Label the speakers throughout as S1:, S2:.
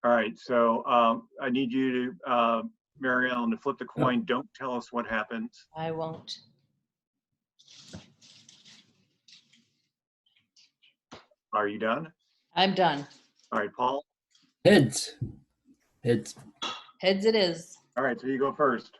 S1: All right, so I need you to, Mary Ellen, to flip the coin. Don't tell us what happens.
S2: I won't.
S1: Are you done?
S2: I'm done.
S1: All right, Paul.
S3: Heads. Heads.
S2: Heads it is.
S1: All right, so you go first.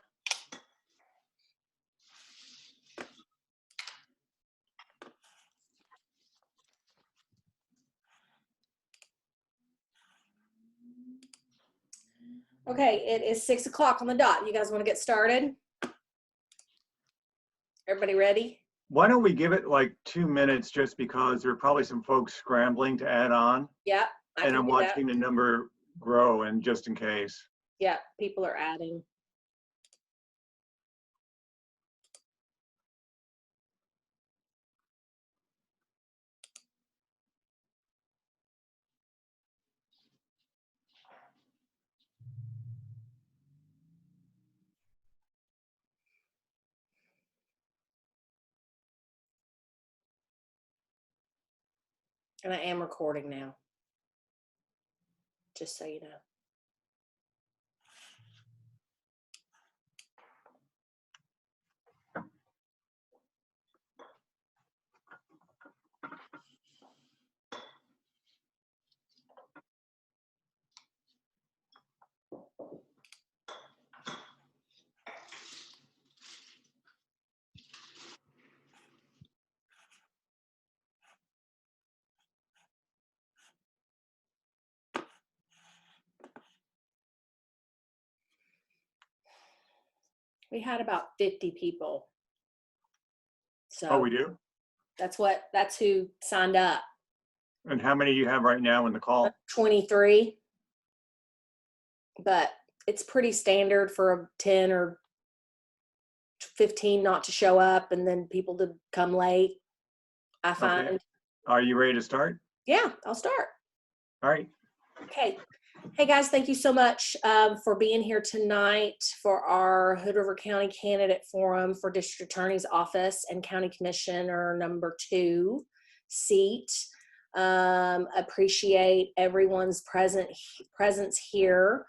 S4: Okay, it is 6 o'clock on the dot. You guys want to get started? Everybody ready?
S1: Why don't we give it like 2 minutes, just because there are probably some folks scrambling to add on,
S4: Yeah, I
S1: and
S4: can
S1: I'm
S4: do that.
S1: watching the number grow, and just in case.
S4: Yeah, people are adding. And I am recording now, just so you know. We had about 50 people. So
S1: Oh, we do?
S4: that's who signed up.
S1: And how many do you have right now in the call?
S4: 23. But it's pretty standard for 10 or 15 not to show up and then people to come late, I find.
S1: Okay. Are you ready to start?
S4: Yeah, I'll start.
S1: All right.
S4: Okay. Hey guys, thank you so much for being here tonight for our Hood River County Candidate Forum for District Attorney's Office and County Commissioner number 2 seat. Appreciate everyone's presence here.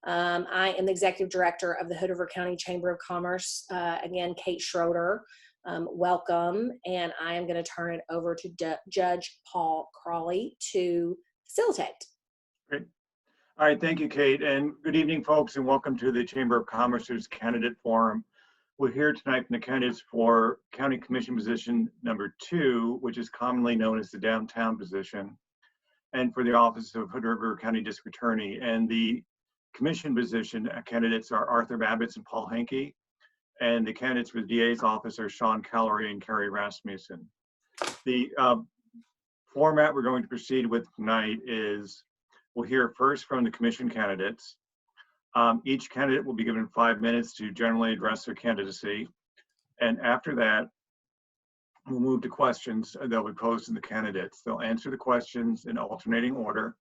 S4: I am the Executive Director of the Hood River County Chamber of Commerce. Again, Kate Schroeder. Welcome. And I am going to turn it over to Judge Paul Crawley to facilitate.
S1: Great. All right, thank you, Kate, and good evening, folks, and welcome to the Chamber of Commerce's Candidate Forum. We're here tonight from the candidates for County Commission position number 2, which is commonly known as the downtown position, and for the office of Hood River County District Attorney. And the commission position candidates are Arthur Babitz and Paul Henke, and the candidates for the DA's office are Sean Kallery and Carrie Rasmussen. The format we're going to proceed with tonight is we'll hear first from the commission candidates. Each candidate will be given 5 minutes to generally address their candidacy. And after that, we'll move to questions that will be posed to the candidates. They'll answer the questions in alternating order.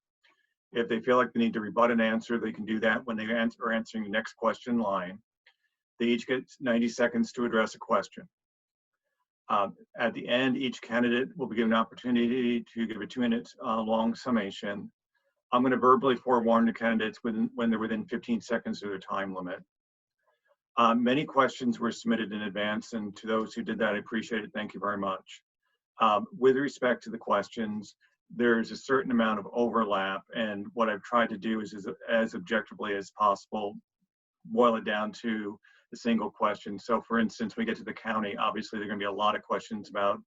S1: If they feel like they need to rebut an answer, they can do that when they are answering the next question in line. They each get 90 seconds to address a question. At the end, each candidate will be given an opportunity to give a 2-minute long summation. I'm going to verbally forewarn the candidates when they're within 15 seconds of their time limit. Many questions were submitted in advance, and to those who did that, I appreciate it. Thank you very much. With respect to the questions, there's a certain amount of overlap, and what I've tried to do is as objectively as possible, boil it down to a single question. So for instance, when we get to the county, obviously there are going to be a lot of questions about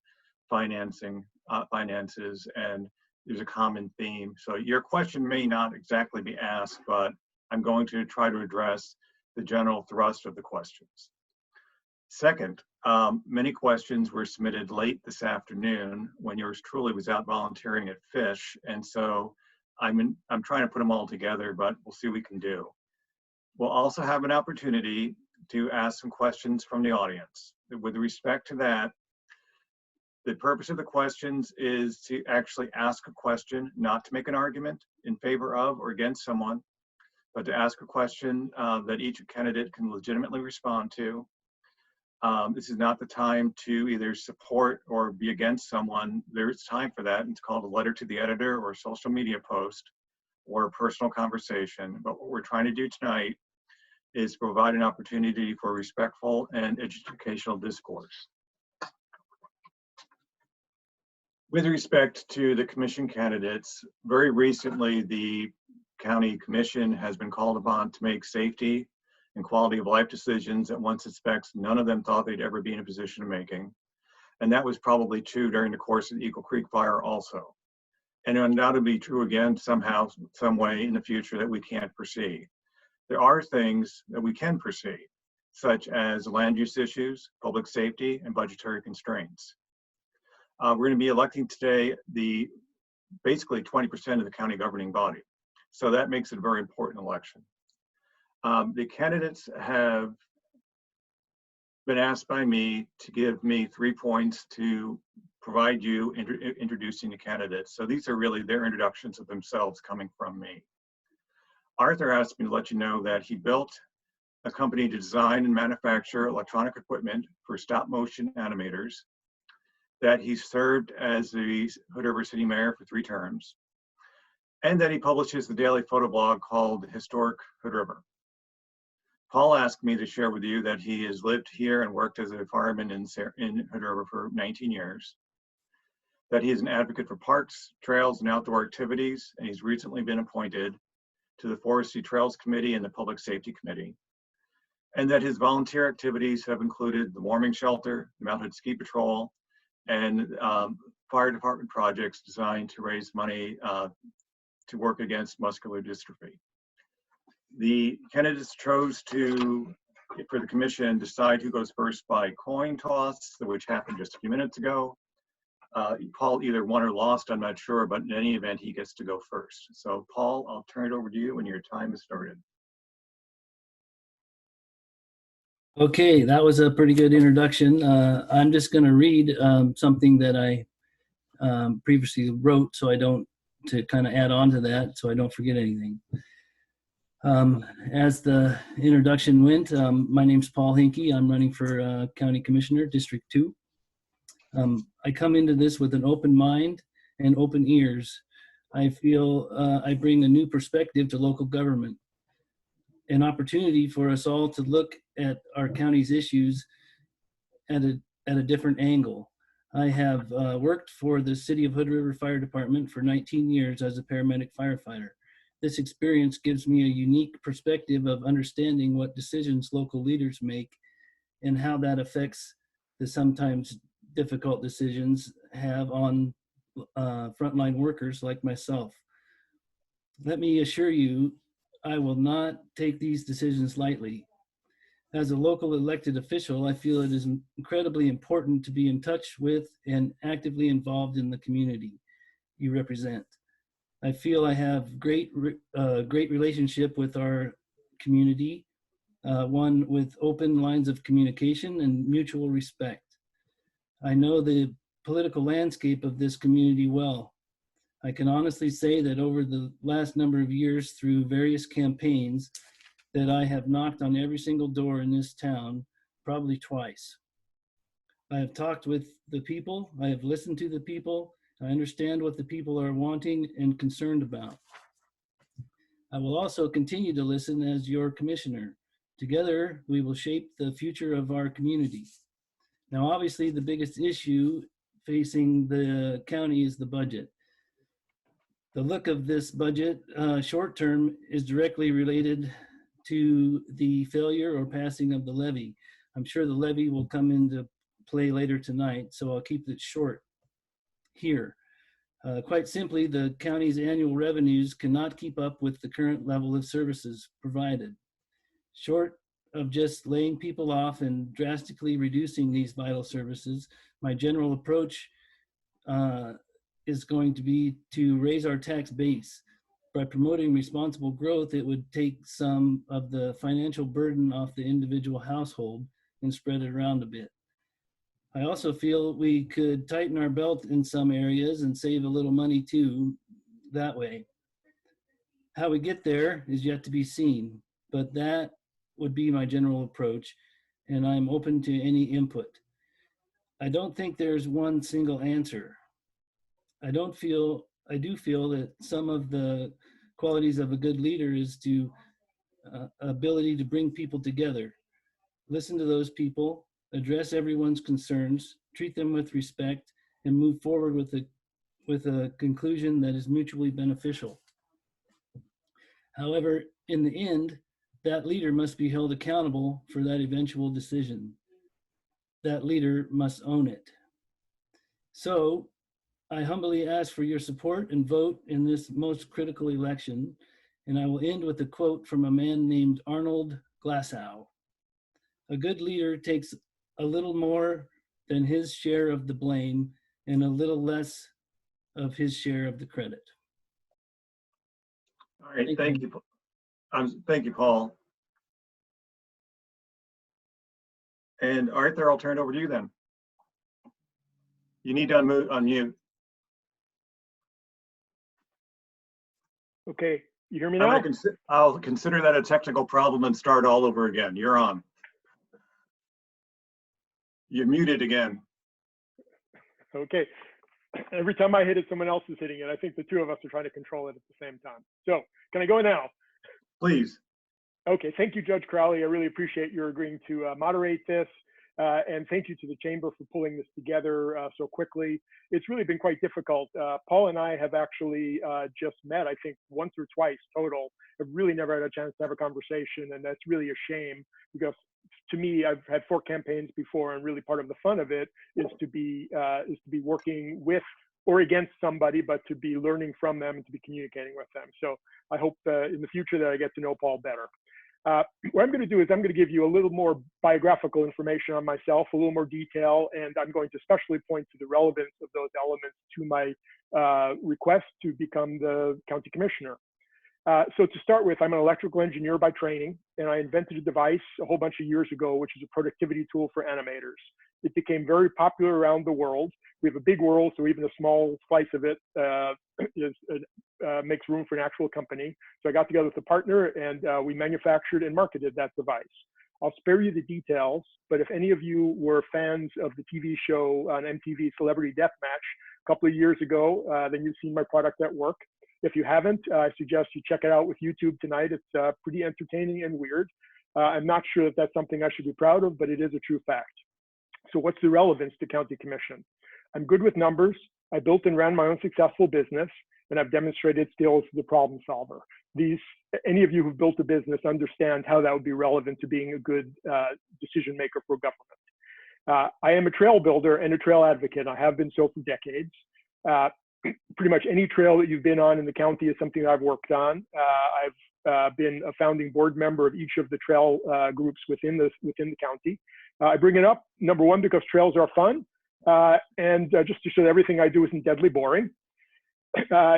S1: finances, and there's a common theme. So your question may not exactly be asked, but I'm going to try to address the general thrust of the questions. Second, many questions were submitted late this afternoon when yours truly was out volunteering at Fish. And so I'm trying to put them all together, but we'll see what we can do. We'll also have an opportunity to ask some questions from the audience. With respect to that, the purpose of the questions is to actually ask a question, not to make an argument in favor of or against someone, but to ask a question that each candidate can legitimately respond to. This is not the time to either support or be against someone. There's time for that. It's called a letter to the editor or a social media post. or a personal conversation, but what we're trying to do tonight is provide an opportunity for respectful and educational discourse. With respect to the commission candidates, very recently the county commission has been called upon to make safety and quality of life decisions that one suspects none of them thought they'd ever be in a position of making. And that was probably true during the course of the Eagle Creek fire also. And undoubtedly true again somehow, some way in the future that we can't foresee. There are things that we can foresee, such as land use issues, public safety, and budgetary constraints. We're going to be electing today basically 20% of the county governing body. So that makes it a very important election. The candidates have been asked by me to give me 3 points to provide you introducing the candidates. So these are really their introductions of themselves coming from me. Arthur asked me to let you know that he built a company to design and manufacture electronic equipment for stop motion animators, that he served as the Hood River City Mayor for 3 terms, and that he publishes the daily photo blog called Historic Hood River. Paul asked me to share with you that he has lived here and worked as a fireman in Hood River for 19 years, that he is an advocate for parks, trails, and outdoor activities, and he's recently been appointed to the Forestry Trails Committee and the Public Safety Committee, and that his volunteer activities have included the warming shelter, the Mount Hood Ski Patrol, and fire department projects designed to raise money to work against muscular dystrophy. The candidates chose to, for the commission, decide who goes first by coin toss, which happened just a few minutes ago. Paul either won or lost, I'm not sure, but in any event, he gets to go first. So Paul, I'll turn it over to you when your time has started.
S3: Okay, that was a pretty good introduction. I'm just going to read something that I previously wrote, so I don't, to kind of add on to that, so I don't forget anything. As the introduction went, my name's Paul Henke. I'm running for County Commissioner, District 2. I come into this with an open mind and open ears. I feel I bring a new perspective to local government, an opportunity for us all to look at our county's issues at a different angle. I have worked for the City of Hood River Fire Department for 19 years as a paramedic firefighter. This experience gives me a unique perspective of understanding what decisions local leaders make and how that affects the sometimes difficult decisions have on frontline workers like myself. Let me assure you, I will not take these decisions lightly. As a local elected official, I feel it is incredibly important to be in touch with and actively involved in the community you represent. I feel I have great relationship with our community, one with open lines of communication and mutual respect. I know the political landscape of this community well. I can honestly say that over the last number of years through various campaigns that I have knocked on every single door in this town, probably twice. I have talked with the people, I have listened to the people, I understand what the people are wanting and concerned about. I will also continue to listen as your commissioner. Together, we will shape the future of our community. Now, obviously, the biggest issue facing the county is the budget. The look of this budget, short term, is directly related to the failure or passing of the levy. I'm sure the levy will come into play later tonight, so I'll keep it short here. Quite simply, the county's annual revenues cannot keep up with the current level of services provided. Short of just laying people off and drastically reducing these vital services, my general approach is going to be to raise our tax base. By promoting responsible growth, it would take some of the financial burden off the individual household and spread it around a bit. I also feel we could tighten our belt in some areas and save a little money too that way. How we get there is yet to be seen, but that would be my general approach, and I'm open to any input. I don't think there's one single answer. I do feel that some of the qualities of a good leader is to ability to bring people together, listen to those people, address everyone's concerns, treat them with respect, and move forward with a conclusion that is mutually beneficial. However, in the end, that leader must be held accountable for that eventual decision. That leader must own it. So I humbly ask for your support and vote in this most critical election. And I will end with a quote from a man named Arnold Glasow. A good leader takes a little more than his share of the blame and a little less of his share of the credit.
S1: All right, thank you. Thank you, Paul. And Arthur, I'll turn it over to you then. You need to unmute.
S5: Okay, you hear me now?
S1: I'll consider that a technical problem and start all over again. You're on. You're muted again.
S5: Okay. Every time I hit it, someone else is hitting it. I think the two of us are trying to control it at the same time. So can I go now?
S1: Please.
S5: Okay, thank you, Judge Crowley. I really appreciate your agreeing to moderate this. And thank you to the Chamber for pulling this together so quickly. It's really been quite difficult. Paul and I have actually just met, I think, once or twice total. I've really never had a chance to have a conversation, and that's really a shame because to me, I've had 4 campaigns before, and really part of the fun of it is to be working with or against somebody, but to be learning from them and to be communicating with them. So I hope in the future that I get to know Paul better. What I'm going to do is I'm going to give you a little more biographical information on myself, a little more detail, and I'm going to especially point to the relevance of those elements to my request to become the county commissioner. So to start with, I'm an electrical engineer by training, and I invented a device a whole bunch of years ago, which is a productivity tool for animators. It became very popular around the world. We have a big world, so even a small slice of it makes room for an actual company. So I got together with a partner, and we manufactured and marketed that device. I'll spare you the details, but if any of you were fans of the TV show on MTV Celebrity Deathmatch a couple of years ago, then you've seen my product at work. If you haven't, I suggest you check it out with YouTube tonight. It's pretty entertaining and weird. I'm not sure that that's something I should be proud of, but it is a true fact. So what's the relevance to county commission? I'm good with numbers. I built and ran my own successful business, and I've demonstrated skills as a problem solver. Any of you who've built a business understand how that would be relevant to being a good decision maker for government. I am a trail builder and a trail advocate. I have been so for decades. Pretty much any trail that you've been on in the county is something I've worked on. I've been a founding board member of each of the trail groups within the county. I bring it up, number one, because trails are fun, and just to show that everything I do isn't deadly boring.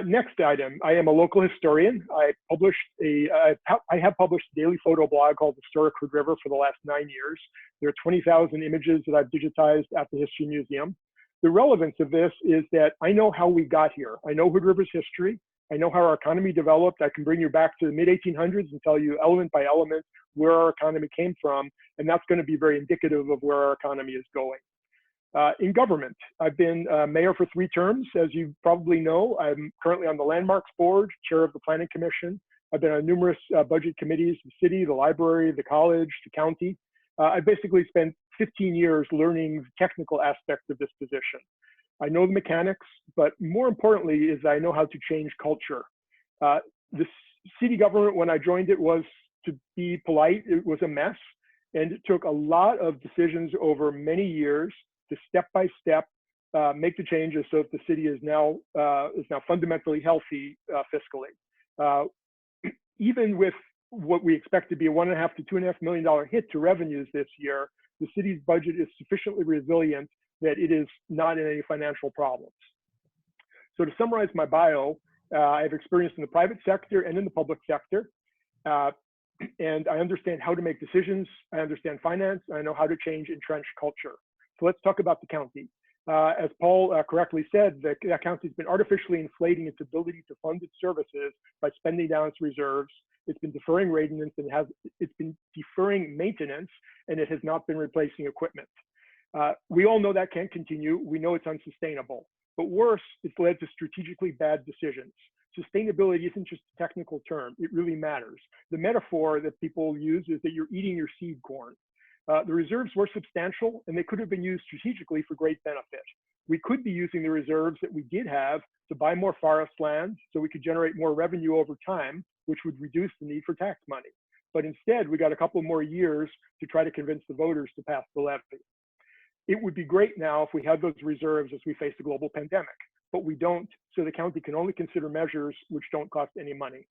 S5: Next item, I am a local historian. I have published a daily photo blog called Historic Hood River for the last 9 years. There are 20,000 images that I've digitized at the History Museum. The relevance of this is that I know how we got here. I know Hood River's history. I know how our economy developed. I can bring you back to the mid-1800s and tell you element by element where our economy came from, and that's going to be very indicative of where our economy is going. In government, I've been mayor for 3 terms. As you probably know, I'm currently on the Landmarks Board, chair of the Planning Commission. I've been on numerous budget committees, the city, the library, the college, the county. I basically spent 15 years learning the technical aspects of this position. I know the mechanics, but more importantly is I know how to change culture. The city government, when I joined it, was, to be polite, it was a mess. And it took a lot of decisions over many years to step by step make the changes so that the city is now fundamentally healthy fiscally. Even with what we expect to be a $1.5 to $2.5 million hit to revenues this year, the city's budget is sufficiently resilient that it is not in any financial problems. So to summarize my bio, I have experience in the private sector and in the public sector. And I understand how to make decisions. I understand finance. I know how to change entrenched culture. So let's talk about the county. As Paul correctly said, the county has been artificially inflating its ability to fund its services by spending down its reserves. It's been deferring maintenance and it has not been replacing equipment. We all know that can't continue. We know it's unsustainable. But worse, it's led to strategically bad decisions. sustainability isn't just a technical term. It really matters. The metaphor that people use is that you're eating your seed corn. The reserves were substantial, and they could have been used strategically for great benefit. We could be using the reserves that we did have to buy more forest land so we could generate more revenue over time, which would reduce the need for tax money. But instead, we got a couple more years to try to convince the voters to pass the levy. It would be great now if we had those reserves as we face a global pandemic, but we don't, so the county can only consider measures which don't cost any money.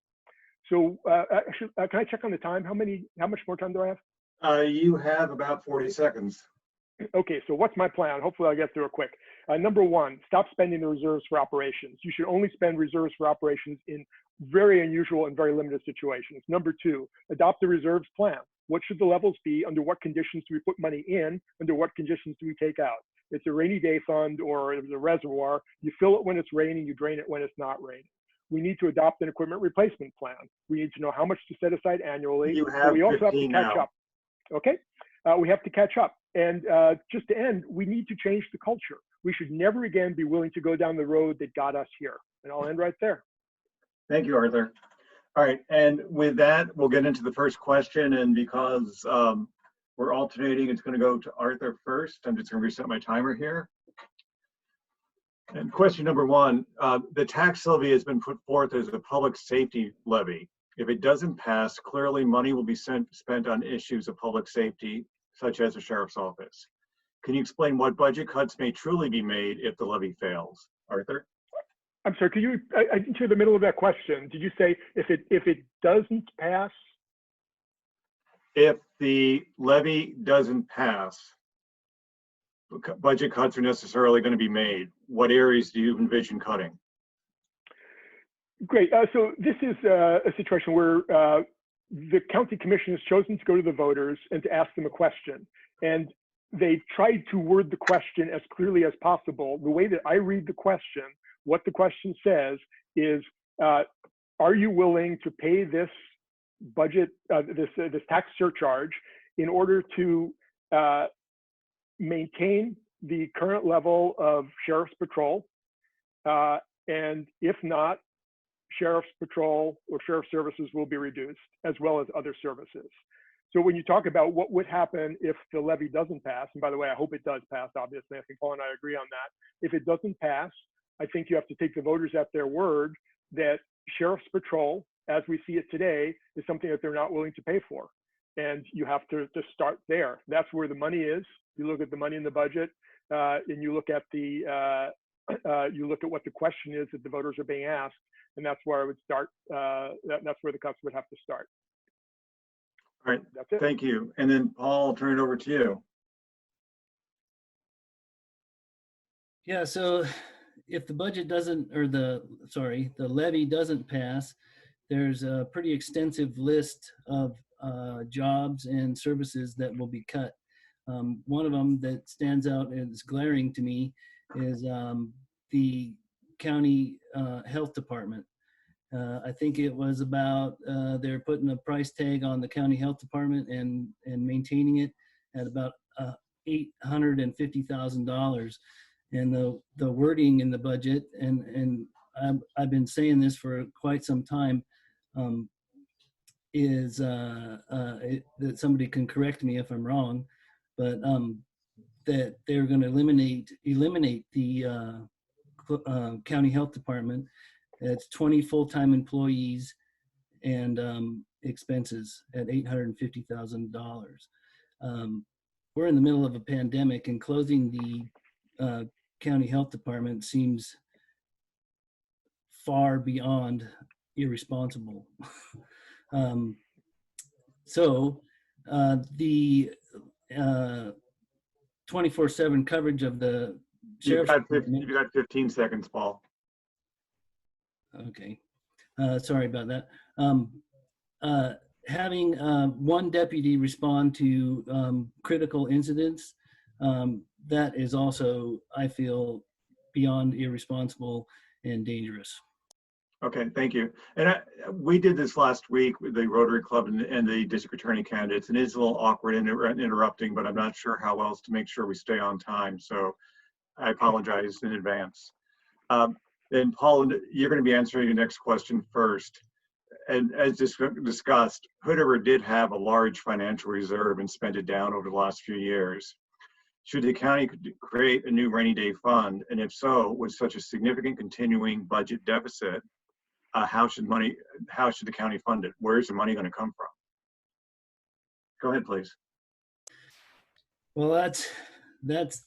S5: So actually, can I check on the time? How much more time do I have?
S1: You have about 40 seconds.
S5: Okay, so what's my plan? Hopefully I'll get through it quick. Number one, stop spending the reserves for operations. You should only spend reserves for operations in very unusual and very limited situations. Number two, adopt the reserves plan. What should the levels be? Under what conditions do we put money in? Under what conditions do we take out? It's a rainy day fund or it's a reservoir. You fill it when it's raining, you drain it when it's not raining. We need to adopt an equipment replacement plan. We need to know how much to set aside annually.
S1: You have
S5: we also have to
S1: 15
S5: catch
S1: now.
S5: up. Okay, we have to catch up. And just to end, we need to change the culture. We should never again be willing to go down the road that got us here. And I'll end right there.
S1: Thank you, Arthur. All right, and with that, we'll get into the first question. And because we're alternating, it's going to go to Arthur first. I'm just going to reset my timer here. And question number one, the tax levy has been put forth as a public safety levy. If it doesn't pass, clearly money will be spent on issues of public safety, such as the sheriff's office. Can you explain what budget cuts may truly be made if the levy fails? Arthur?
S5: I'm sorry, could you, I didn't hear the middle of that question. Did you say if it doesn't pass?
S1: If the levy doesn't pass, budget cuts are necessarily going to be made. What areas do you envision cutting?
S5: Great. So this is a situation where the county commission has chosen to go to the voters and to ask them a question. And they tried to word the question as clearly as possible. The way that I read the question, what the question says is, are you willing to pay this budget, this tax surcharge in order to maintain the current level of sheriff's patrol? And if not, sheriff's patrol or sheriff services will be reduced, as well as other services. So when you talk about what would happen if the levy doesn't pass, and by the way, I hope it does pass, obviously, I think Paul and I agree on that. If it doesn't pass, I think you have to take the voters at their word that sheriff's patrol, as we see it today, is something that they're not willing to pay for. And you have to start there. That's where the money is. You look at the money in the budget, and you look at what the question is that the voters are being asked, and that's where I would start. That's where the cuts would have to start.
S1: All right,
S5: That's it.
S1: thank you. And then Paul, I'll turn it over to you.
S3: Yeah, so if the budget doesn't, or the levy doesn't pass, there's a pretty extensive list of jobs and services that will be cut. One of them that stands out and is glaring to me is the county health department. I think it was about, they're putting a price tag on the county health department and maintaining it at about $850,000. And the wording in the budget, and I've been saying this for quite some time, is that somebody can correct me if I'm wrong, but that they're going to eliminate the county health department. It's 20 full-time employees and expenses at $850,000. We're in the middle of a pandemic, and closing the county health department seems far beyond irresponsible. So the 24/7 coverage of the sheriff's
S1: You've got 15 seconds, Paul.
S3: Okay, sorry about that. Having one deputy respond to critical incidents, that is also, I feel, beyond irresponsible and dangerous.
S1: Okay, thank you. And we did this last week with the Rotary Club and the district attorney candidates, and it's a little awkward and interrupting, but I'm not sure how else to make sure we stay on time. So I apologize in advance. Then Paul, you're going to be answering the next question first. And as discussed, Hood River did have a large financial reserve and spent it down over the last few years. Should the county create a new rainy day fund? And if so, with such a significant continuing budget deficit, how should the county fund it? Where is the money going to come from? Go ahead, please.
S3: Well, that's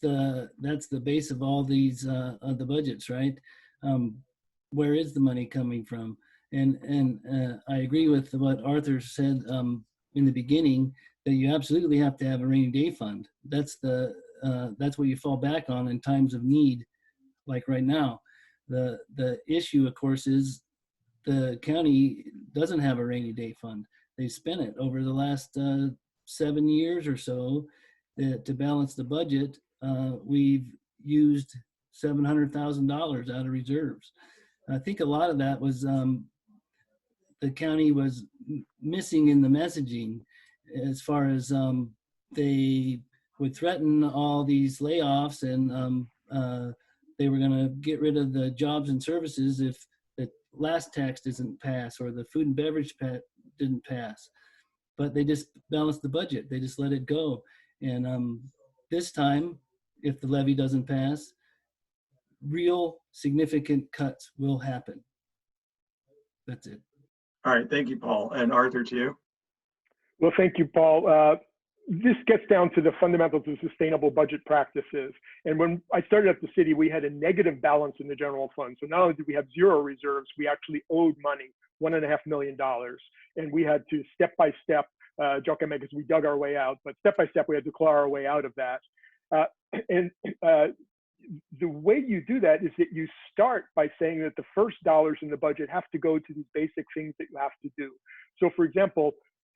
S3: the base of all these of the budgets, right? Where is the money coming from? And I agree with what Arthur said in the beginning, that you absolutely have to have a rainy day fund. That's what you fall back on in times of need, like right now. The issue, of course, is the county doesn't have a rainy day fund. They spent it over the last 7 years or so to balance the budget. We've used $700,000 out of reserves. I think a lot of that was the county was missing in the messaging, as far as they would threaten all these layoffs, and they were going to get rid of the jobs and services if the last tax doesn't pass or the food and beverage didn't pass. But they just balanced the budget. They just let it go. And this time, if the levy doesn't pass, real significant cuts will happen. That's it.
S1: All right, thank you, Paul. And Arthur, to you.
S5: Well, thank you, Paul. This gets down to the fundamentals of sustainable budget practices. And when I started at the city, we had a negative balance in the general fund. So not only did we have zero reserves, we actually owed money, $1.5 million. And we had to step by step, joke I make is we dug our way out, but step by step, we had to claw our way out of that. The way you do that is that you start by saying that the first dollars in the budget have to go to these basic things that you have to do. So for example,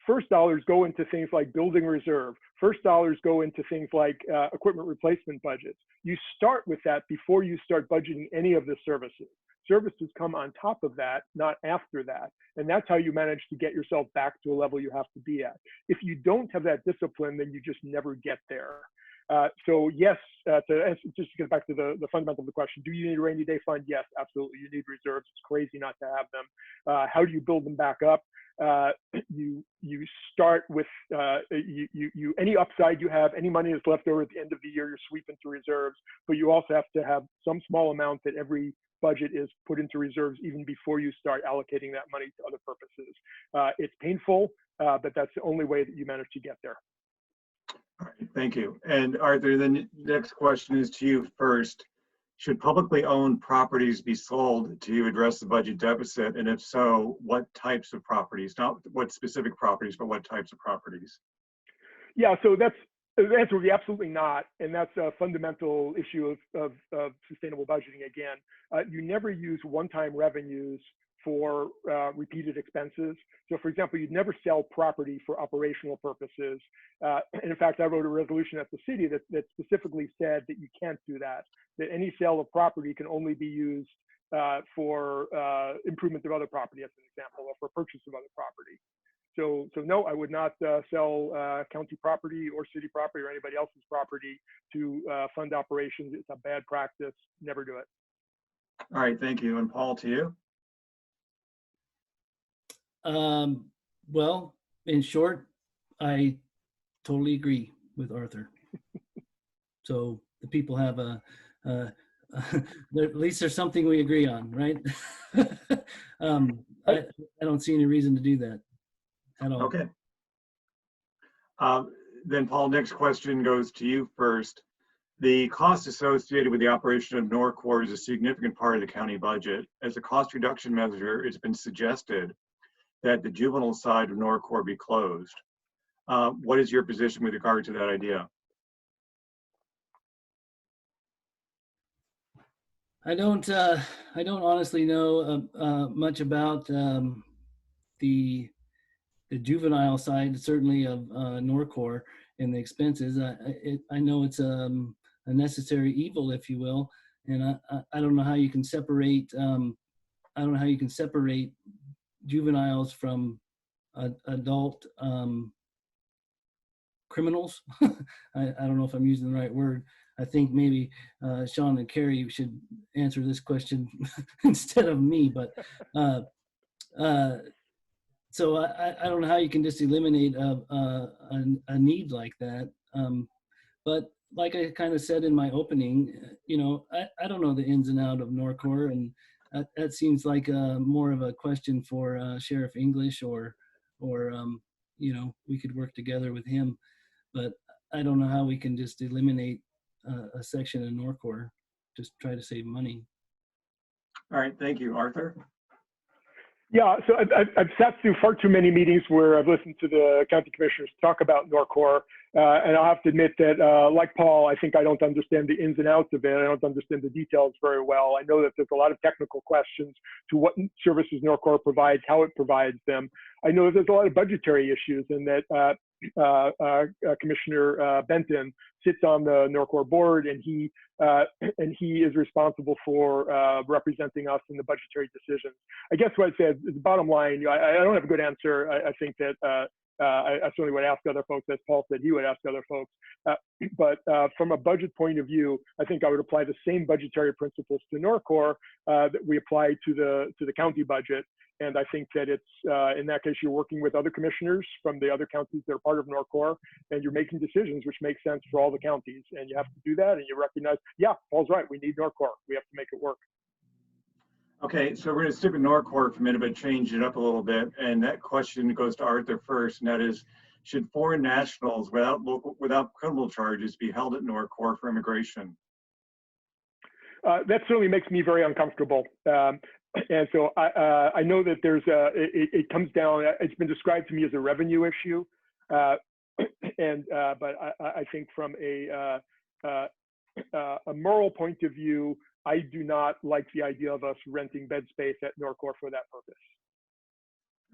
S5: first dollars go into things like building reserve. First dollars go into things like equipment replacement budgets. You start with that before you start budgeting any of the services. Services come on top of that, not after that. And that's how you manage to get yourself back to a level you have to be at. If you don't have that discipline, then you just never get there. So yes, just to get back to the fundamental of the question, do you need a rainy day fund? Yes, absolutely. You need reserves. It's crazy not to have them. How do you build them back up? You start with any upside you have, any money that's left over at the end of the year, you're sweeping to reserves. But you also have to have some small amount that every budget is put into reserves even before you start allocating that money to other purposes. It's painful, but that's the only way that you manage to get there.
S1: All right, thank you. And Arthur, the next question is to you first. Should publicly owned properties be sold to address the budget deficit? And if so, what types of properties? Not what specific properties, but what types of properties?
S5: Yeah, so the answer would be absolutely not. And that's a fundamental issue of sustainable budgeting again. You never use one-time revenues for repeated expenses. So for example, you'd never sell property for operational purposes. And in fact, I wrote a resolution at the city that specifically said that you can't do that any sale of property can only be used for improvement of other property, as an example, or for purchase of other property. So no, I would not sell county property or city property or anybody else's property to fund operations. It's a bad practice. Never do it.
S1: All right, thank you. And Paul, to you.
S3: Well, in short, I totally agree with Arthur. So the people have at least there's something we agree on, right? I don't see any reason to do that at all.
S1: Okay. Then Paul, next question goes to you first. The cost associated with the operation of Norcor is a significant part of the county budget. As a cost reduction measure, it's been suggested that the juvenile side of Norcor be closed. What is your position with regard to that idea?
S3: I don't honestly know much about the juvenile side, certainly of Norcor and the expenses. I know it's a necessary evil, if you will, and I don't know how you can separate. I don't know how you can separate juveniles from adult criminals. I don't know if I'm using the right word. I think maybe Sean and Carrie should answer this question instead of me. But so I don't know how you can just eliminate a need like that. But like I kind of said in my opening, I don't know the ins and out of Norcor, and that seems like more of a question for Sheriff English, or we could work together with him. But I don't know how we can just eliminate a section in Norcor, just try to save money.
S1: All right, thank you. Arthur?
S5: Yeah, so I've sat through far too many meetings where I've listened to the county commissioners talk about Norcor, and I'll have to admit that, like Paul, I think I don't understand the ins and outs of it. I don't understand the details very well. I know that there's a lot of technical questions to what services Norcor provides, how it provides them. I know that there's a lot of budgetary issues, and that Commissioner Benton sits on the Norcor board, and he is responsible for representing us in the budgetary decisions. I guess what I said is the bottom line. I don't have a good answer. I think that I certainly would ask other folks, as Paul said he would ask other folks. But from a budget point of view, I think I would apply the same budgetary principles to Norcor that we apply to the county budget. And I think that it's, in that case, you're working with other commissioners from the other counties that are part of Norcor, and you're making decisions which make sense for all the counties. And you have to do that, and you recognize, yeah, Paul's right, we need Norcor. We have to make it work.
S1: Okay, so we're going to stick with Norcor for a minute, but change it up a little bit. And that question goes to Arthur first, and that is, should foreign nationals without criminal charges be held at Norcor for immigration?
S5: That certainly makes me very uncomfortable. And so I know that there's it comes down, it's been described to me as a revenue issue. But I think from a moral point of view, I do not like the idea of us renting bed space at Norcor for that purpose.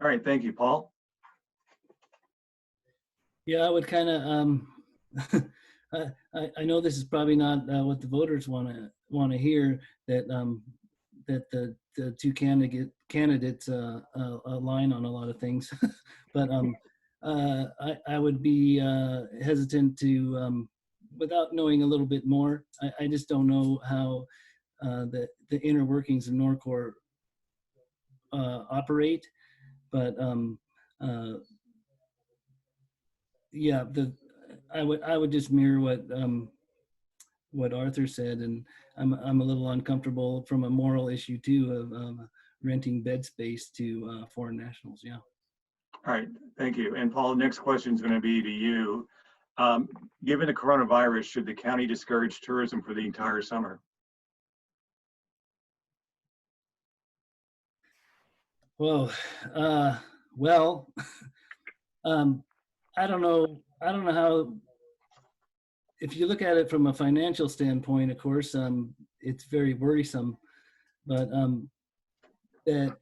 S1: All right, thank you. Paul?
S3: Yeah, I would kind of, I know this is probably not what the voters want to hear, that the two candidates align on a lot of things, but I would be hesitant to, without knowing a little bit more. I just don't know how the inner workings of Norcor operate, but yeah, I would just mirror what Arthur said, and I'm a little uncomfortable from a moral issue too of renting bed space to foreign nationals. Yeah.
S1: All right, thank you. And Paul, the next question is going to be to you. Given the coronavirus, should the county discourage tourism for the entire summer?
S3: Well, I don't know how. If you look at it from a financial standpoint, of course, it's very worrisome, but that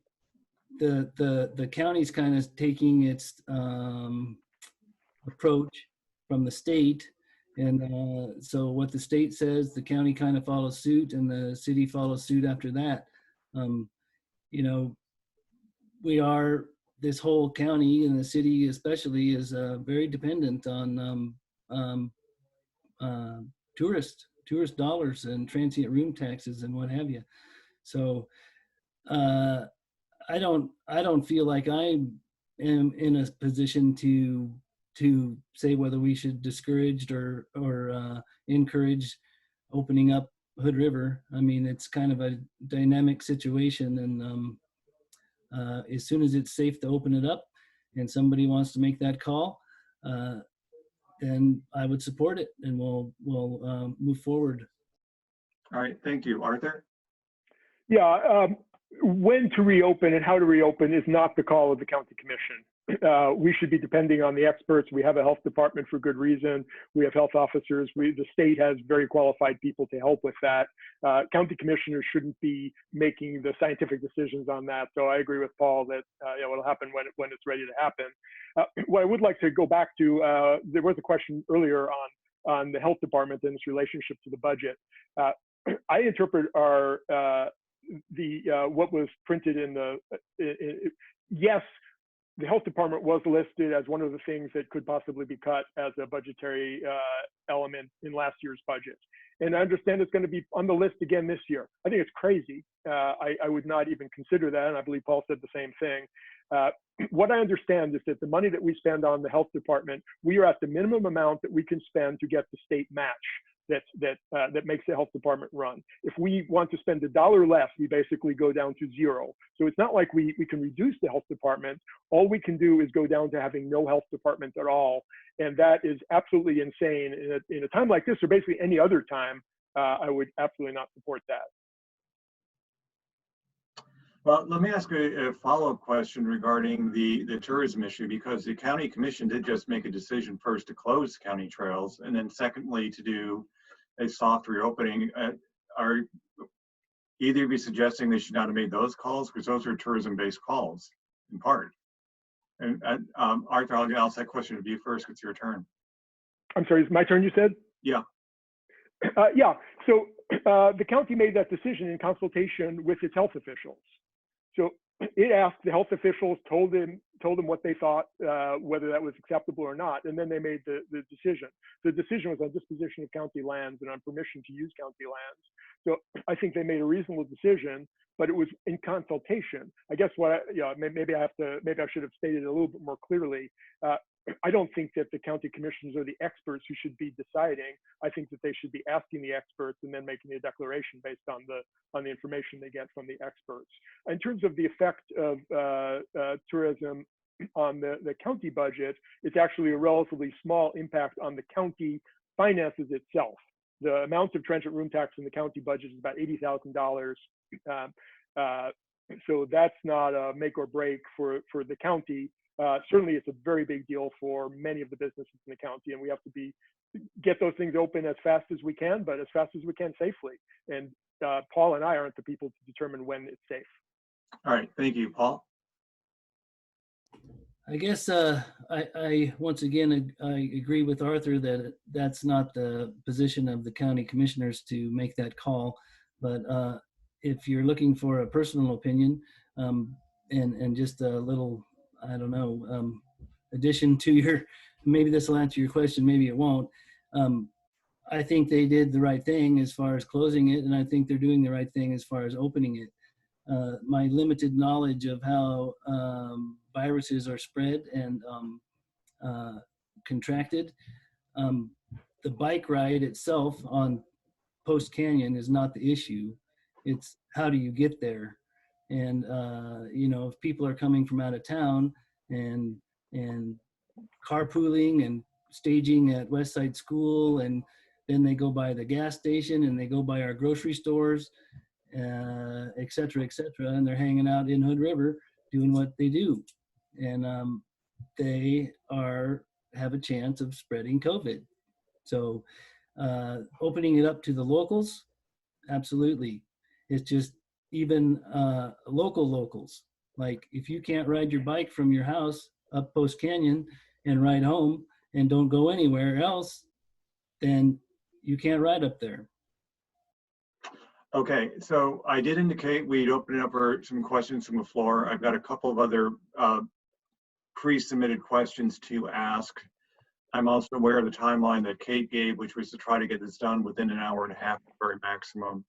S3: the county's kind of taking its approach from the state, and so what the state says, the county kind of follows suit, and the city follows suit after that. This whole county, and the city especially, is very dependent on tourist dollars and transient room taxes and what have you. So I don't feel like I am in a position to say whether we should discourage or encourage opening up Hood River. I mean, it's kind of a dynamic situation, and as soon as it's safe to open it up and somebody wants to make that call, then I would support it, and we'll move forward.
S1: All right, thank you. Arthur?
S5: Yeah, when to reopen and how to reopen is not the call of the county commission. We should be depending on the experts. We have a health department for good reason. We have health officers. The state has very qualified people to help with that. County commissioners shouldn't be making the scientific decisions on that. So I agree with Paul that it'll happen when it's ready to happen. What I would like to go back to, there was a question earlier on the health department and its relationship to the budget. I interpret what was printed in yes, the health department was listed as one of the things that could possibly be cut as a budgetary element in last year's budget. And I understand it's going to be on the list again this year. I think it's crazy. I would not even consider that, and I believe Paul said the same thing. What I understand is that the money that we spend on the health department, we are at the minimum amount that we can spend to get the state match that makes the health department run. If we want to spend $1 less, we basically go down to zero. So it's not like we can reduce the health department. All we can do is go down to having no health department at all. And that is absolutely insane. In a time like this, or basically any other time, I would absolutely not support that.
S1: Well, let me ask a follow-up question regarding the tourism issue, because the county commission did just make a decision first to close county trails, and then secondly to do a soft reopening. Are either of you suggesting they should not have made those calls? Because those are tourism-based calls in part. And Arthur, I'll ask that question to you first. It's your turn.
S5: I'm sorry, it's my turn, you said?
S1: Yeah.
S5: Yeah, so the county made that decision in consultation with its health officials. So it asked the health officials, told them what they thought, whether that was acceptable or not, and then they made the decision. The decision was on disposition of county lands and on permission to use county lands. So I think they made a reasonable decision, but it was in consultation. I guess maybe I should have stated it a little bit more clearly. I don't think that the county commissioners are the experts who should be deciding. I think that they should be asking the experts and then making a declaration based on the information they get from the experts. In terms of the effect of tourism on the county budget, it's actually a relatively small impact on the county finances itself. The amount of transient room tax in the county budget is about $80,000. So that's not a make or break for the county. Certainly, it's a very big deal for many of the businesses in the county, and we have to get those things open as fast as we can, but as fast as we can safely. And Paul and I aren't the people to determine when it's safe.
S1: All right, thank you, Paul.
S3: I guess I once again I agree with Arthur that that's not the position of the county commissioners to make that call. But if you're looking for a personal opinion and just a little, I don't know, addition to your, maybe this will answer your question, maybe it won't. I think they did the right thing as far as closing it, and I think they're doing the right thing as far as opening it. My limited knowledge of how viruses are spread and contracted, the bike ride itself on Post Canyon is not the issue. It's how do you get there? And if people are coming from out of town and carpooling and staging at West Side School, and then they go by the gas station and they go by our grocery stores, et cetera, and they're hanging out in Hood River doing what they do. And they have a chance of spreading COVID. So opening it up to the locals, absolutely. It's just even locals. Like if you can't ride your bike from your house up Post Canyon and ride home and don't go anywhere else, then you can't ride up there.
S1: Okay, so I did indicate we'd open it up for some questions from the floor. I've got a couple of other pre-submitted questions to ask. I'm also aware of the timeline that Kate gave, which was to try to get this done within an hour and a half, very maximum.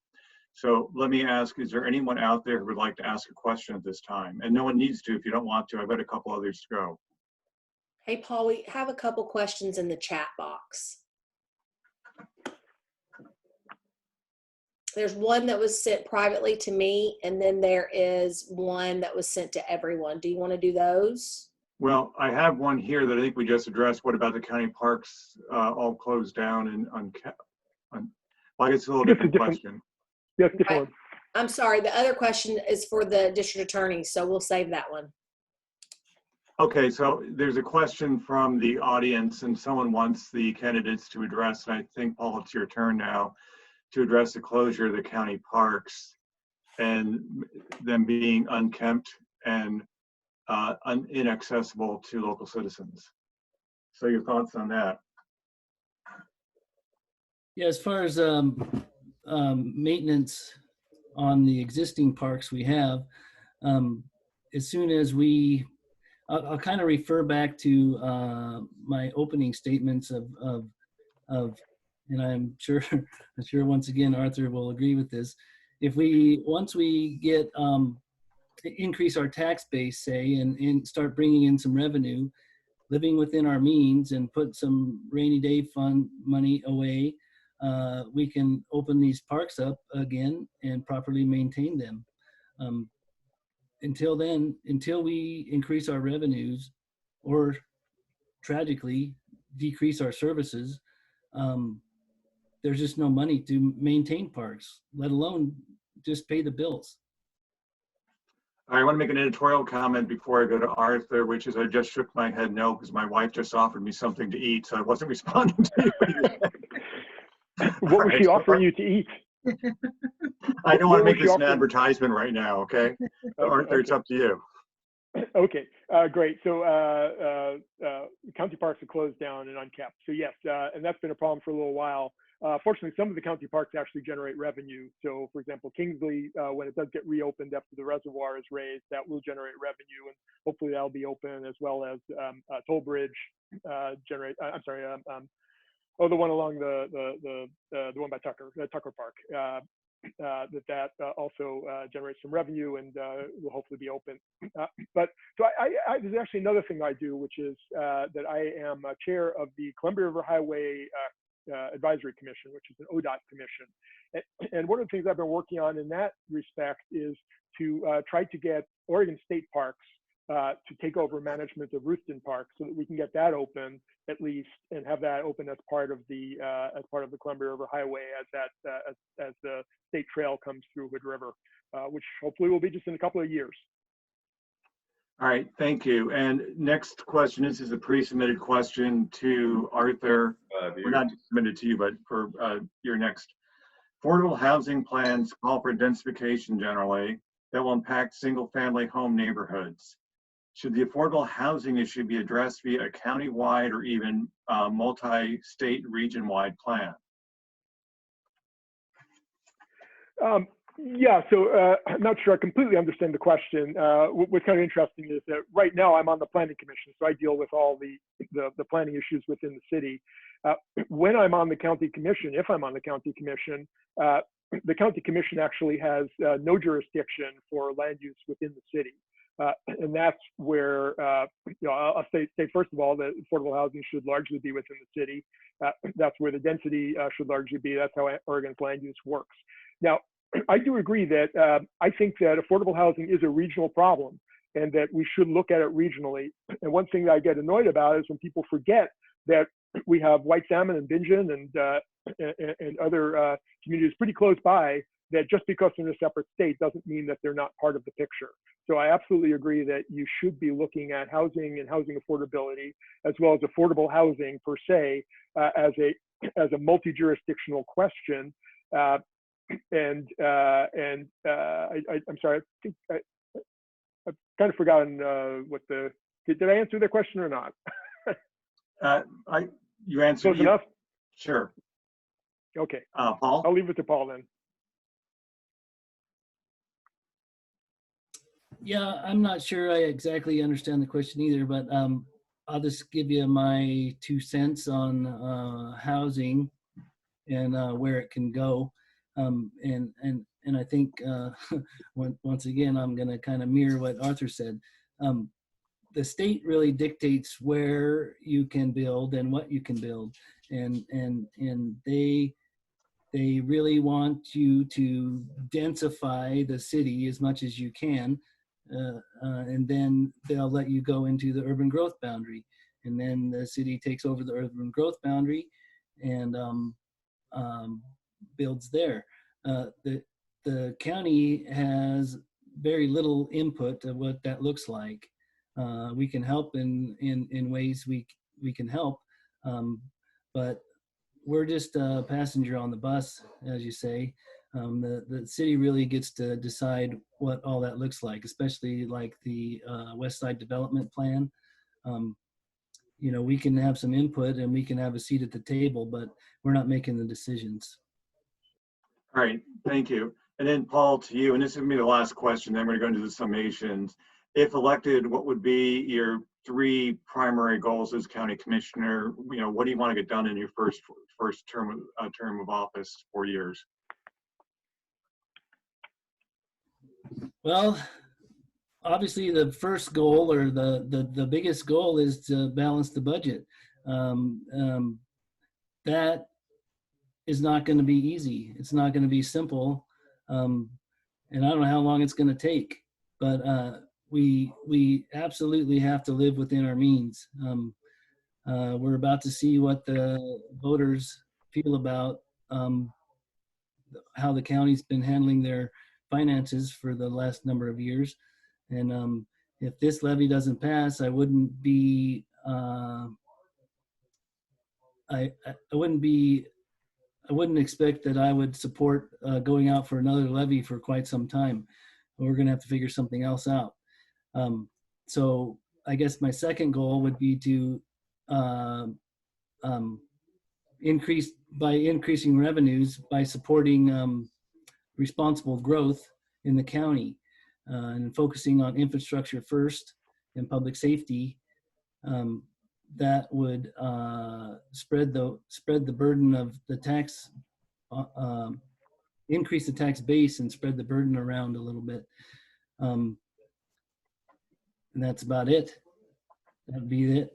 S1: So let me ask, is there anyone out there who would like to ask a question at this time? And no one needs to if you don't want to. I've got a couple others to go.
S4: Hey, Paul, we have a couple questions in the chat box. There's one that was sent privately to me, and then there is one that was sent to everyone. Do you want to do those?
S1: Well, I have one here that I think we just addressed. What about the county parks all closed down and well, I guess it's a little different question.
S5: Yes, different one.
S4: I'm sorry, the other question is for the district attorney, so we'll save that one.
S1: Okay, so there's a question from the audience and someone wants the candidates to address, and I think, Paul, it's your turn now to address the closure of the county parks and them being unkempt and inaccessible to local citizens. So your thoughts on that?
S3: Yeah, as far as maintenance on the existing parks we have, as soon as we I'll kind of refer back to my opening statements and I'm sure once again Arthur will agree with this. If once we get increase our tax base, say, and start bringing in some revenue, living within our means, and put some rainy day fund money away, we can open these parks up again and properly maintain them. Until then, until we increase our revenues or tragically decrease our services, there's just no money to maintain parks, let alone just pay the bills.
S1: I want to make an editorial comment before I go to Arthur, which is I just shook my head no because my wife just offered me something to eat, so I wasn't responding to you.
S5: What was she offering you to eat?
S1: I don't want to
S5: What
S1: make
S5: was she
S1: this an
S5: offering?
S1: advertisement right now, okay? Arthur, it's up to you.
S5: Okay, great. So county parks are closed down and unkept. So yes, and that's been a problem for a little while. Fortunately, some of the county parks actually generate revenue. So for example, Kingsley, when it does get reopened after the reservoir is raised, that will generate revenue, and hopefully that'll be open, as well as Toll Bridge generate, the one along the one by Tucker Park. That also generates some revenue and will hopefully be open. But so there's actually another thing I do, which is that I am chair of the Columbia River Highway Advisory Commission, which is an ODOT commission. And one of the things I've been working on in that respect is to try to get Oregon State Parks to take over management of Ruthven Park, so that we can get that open at least, and have that open as part of the Columbia River Highway as the state trail comes through Hood River, which hopefully will be just in a couple of years.
S1: All right, thank you. And next question, this is a pre-submitted question to Arthur. We're not submitted to you, but for your next. Affordable housing plans call for densification generally that will impact single-family home neighborhoods. Should the affordable housing issue be addressed via a county-wide or even multi-state region-wide plan? Yeah,
S5: so I'm not sure I completely understand the question. What's kind of interesting is that right now I'm on the planning commission, so I deal with all the planning issues within the city. When I'm on the county commission, if I'm on the county commission actually has no jurisdiction for land use within the city. And that's where, I'll say first of all, that affordable housing should largely be within the city. That's where the density should largely be. That's how Oregon's land use works. Now, I do agree that I think that affordable housing is a regional problem, and that we should look at it regionally. And one thing that I get annoyed about is when people forget that we have White Salmon and Bingen and other communities pretty close by, that just because they're in a separate state doesn't mean that they're not part of the picture. So I absolutely agree that you should be looking at housing and housing affordability, as well as affordable housing per se, as a multi-jurisdictional question. I'm sorry, I think I've kind of forgotten did I answer the question or not?
S1: You answered.
S5: Close enough?
S1: Sure.
S5: Okay.
S1: Paul?
S5: I'll leave it to Paul then.
S3: Yeah, I'm not sure I exactly understand the question either, but I'll just give you my 2 cents on housing and where it can go. And I think once again, I'm going to kind of mirror what Arthur said. The state really dictates where you can build and what you can build, and they really want you to densify the city as much as you can, and then they'll let you go into the urban growth boundary, and then the city takes over the urban growth boundary and builds there. The county has very little input of what that looks like. We can help in ways we can help, but we're just a passenger on the bus, as you say. The city really gets to decide what all that looks like, especially like the West Side Development Plan. We can have some input and we can have a seat at the table, but we're not making the decisions.
S1: All right, thank you. And then Paul, to you, and this is going to be the last question, then we're going to go into the summations. if elected, what would be your 3 primary goals as county commissioner? What do you want to get done in your first term of office, 4 years?
S3: Well, obviously the first goal, or the biggest goal, is to balance the budget. That is not going to be easy. It's not going to be simple. And I don't know how long it's going to take, but we absolutely have to live within our means. We're about to see what the voters feel about how the county's been handling their finances for the last number of years. And if this levy doesn't pass, I wouldn't be I wouldn't expect that I would support going out for another levy for quite some time. We're going to have to figure something else out. So I guess my second goal would be to increasing revenues by supporting responsible growth in the county, and focusing on infrastructure first and public safety. That would spread the burden of the tax, increase the tax base and spread the burden around a little bit. And that's about it. That'd be it.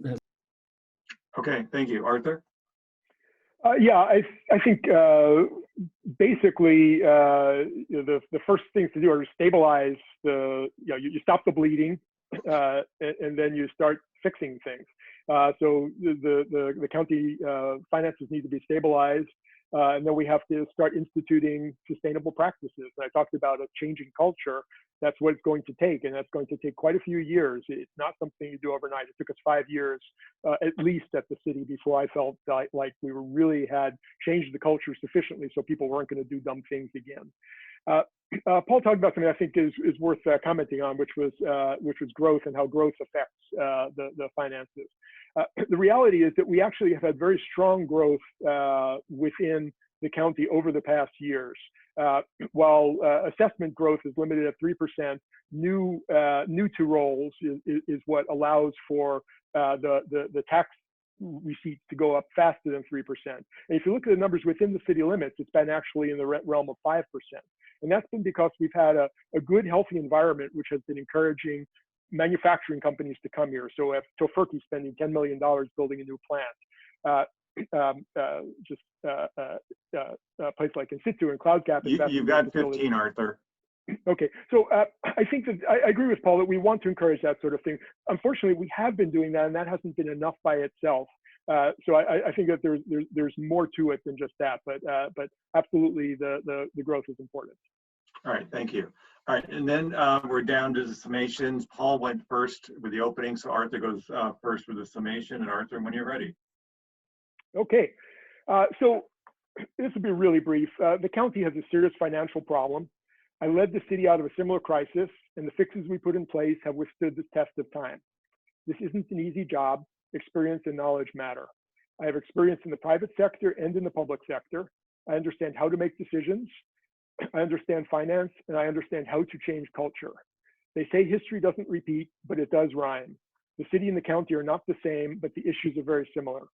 S1: Okay, thank you. Arthur?
S5: Yeah, I think basically the first things to do are to stabilize you stop the bleeding, and then you start fixing things. So the county finances need to be stabilized, and then we have to start instituting sustainable practices. And I talked about a changing culture. That's what it's going to take, and that's going to take quite a few years. It's not something you do overnight. It took us 5 years, at least at the city, before I felt like we really had changed the culture sufficiently so people weren't going to do dumb things again. Paul talked about something I think is worth commenting on, which was growth and how growth affects the finances. The reality is that we actually have had very strong growth within the county over the past years. While assessment growth is limited at 3%, new to rolls is what allows for the tax receipts to go up faster than 3%. And if you look at the numbers within the city limits, it's been actually in the realm of 5%. And that's been because we've had a good, healthy environment, which has been encouraging manufacturing companies to come here. So if Tofurky's spending $10 million building a new plant, a place like In Situ and Cloud Gap.
S1: You've got 15, Arthur.
S5: Okay, so I think that I agree with Paul that we want to encourage that sort of thing. Unfortunately, we have been doing that, and that hasn't been enough by itself. So I think that there's more to it than just that. But absolutely, the growth is important.
S1: All right, thank you. All right, and then we're down to the summations. Paul went first with the opening, so Arthur goes first with the summation. And Arthur, when you're ready.
S5: Okay, so this will be really brief. The county has a serious financial problem. I led the city out of a similar crisis, and the fixes we put in place have withstood the test of time. This isn't an easy job. Experience and knowledge matter. I have experience in the private sector and in the public sector. I understand how to make decisions. I understand finance, and I understand how to change culture. They say history doesn't repeat, but it does rhyme. The city and the county are not the same, but the issues are very similar.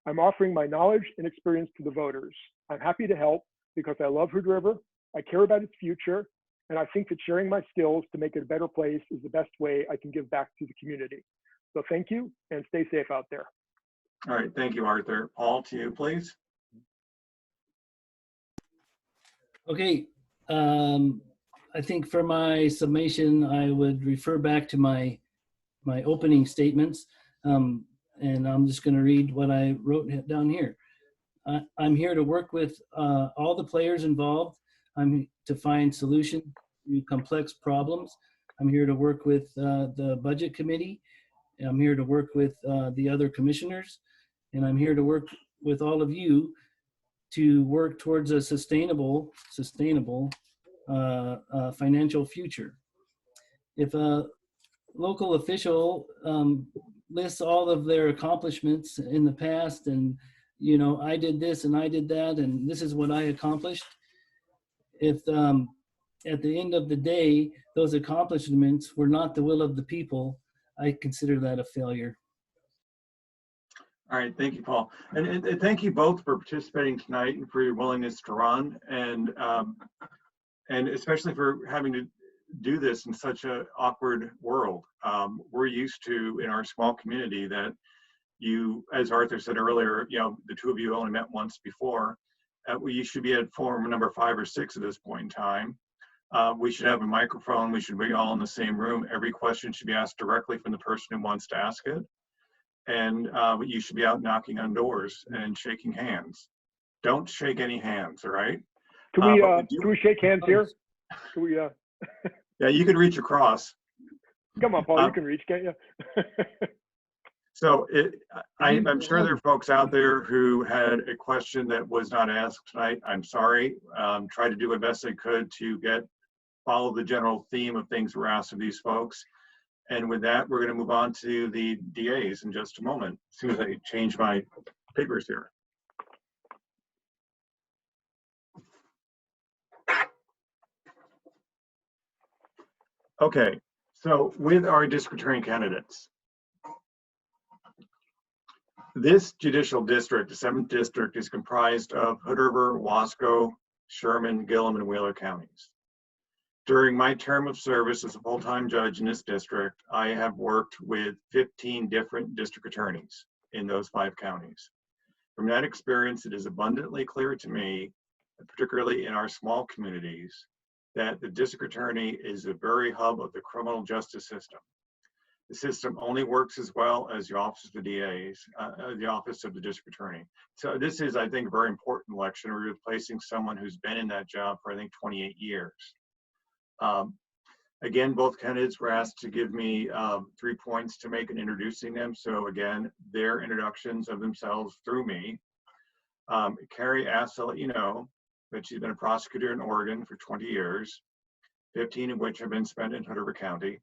S5: I'm offering my knowledge and experience to the voters. I'm happy to help because I love Hood River, I care about its future, and I think that sharing my skills to make it a better place is the best way I can give back to the community. So thank you, and stay safe out there.
S1: All right, thank you, Arthur. Paul, to you, please. Okay,
S3: I think for my summation, I would refer back to my opening statements, and I'm just going to read what I wrote down here. I'm here to work with all the players involved. I'm to find solutions to complex problems. I'm here to work with the budget committee. I'm here to work with the other commissioners, and I'm here to work with all of you to work towards a sustainable financial future. If a local official lists all of their accomplishments in the past, and I did this and I did that, and this is what I accomplished. If at the end of the day, those accomplishments were not the will of the people, I consider that a failure.
S1: All right, thank you, Paul. And thank you both for participating tonight and for your willingness to run, and especially for having to do this in such an awkward world. We're used to, in our small community, that you, as Arthur said earlier, you know, the two of you only met once before. You should be at forum number 5 or 6 at this point in time. We should have a microphone. We should be all in the same room. Every question should be asked directly from the person who wants to ask it. And you should be out knocking on doors and shaking hands. Don't shake any hands, all right?
S5: Can we shake hands here? Can we,
S1: Yeah, you can reach across.
S5: come on, Paul, you can reach, can't you?
S1: So I'm sure there are folks out there who had a question that was not asked tonight. I'm sorry. Try to do my best I could to follow the general theme of things we're asked of these folks. And with that, we're going to move on to the DAs in just a moment, as soon as I change my papers here. Okay, so with our district attorney candidates, this judicial district, the 7th district, is comprised of Hood River, Wasco, Sherman, Gillum, and Wheeler counties. During my term of service as a full-time judge in this district, I have worked with 15 different district attorneys in those 5 counties. From that experience, it is abundantly clear to me, particularly in our small communities, that the district attorney is the very hub of the criminal justice system. The system only works as well as the office of the DAs, the office of the district attorney. So this is, I think, a very important election. We're replacing someone who's been in that job for, I think, 28 years. Again, both candidates were asked to give me 3 points to make in introducing them. So again, their introductions of themselves through me. Carrie asked to let you know that she's been a prosecutor in Oregon for 20 years, 15 of which have been spent in Hood River County.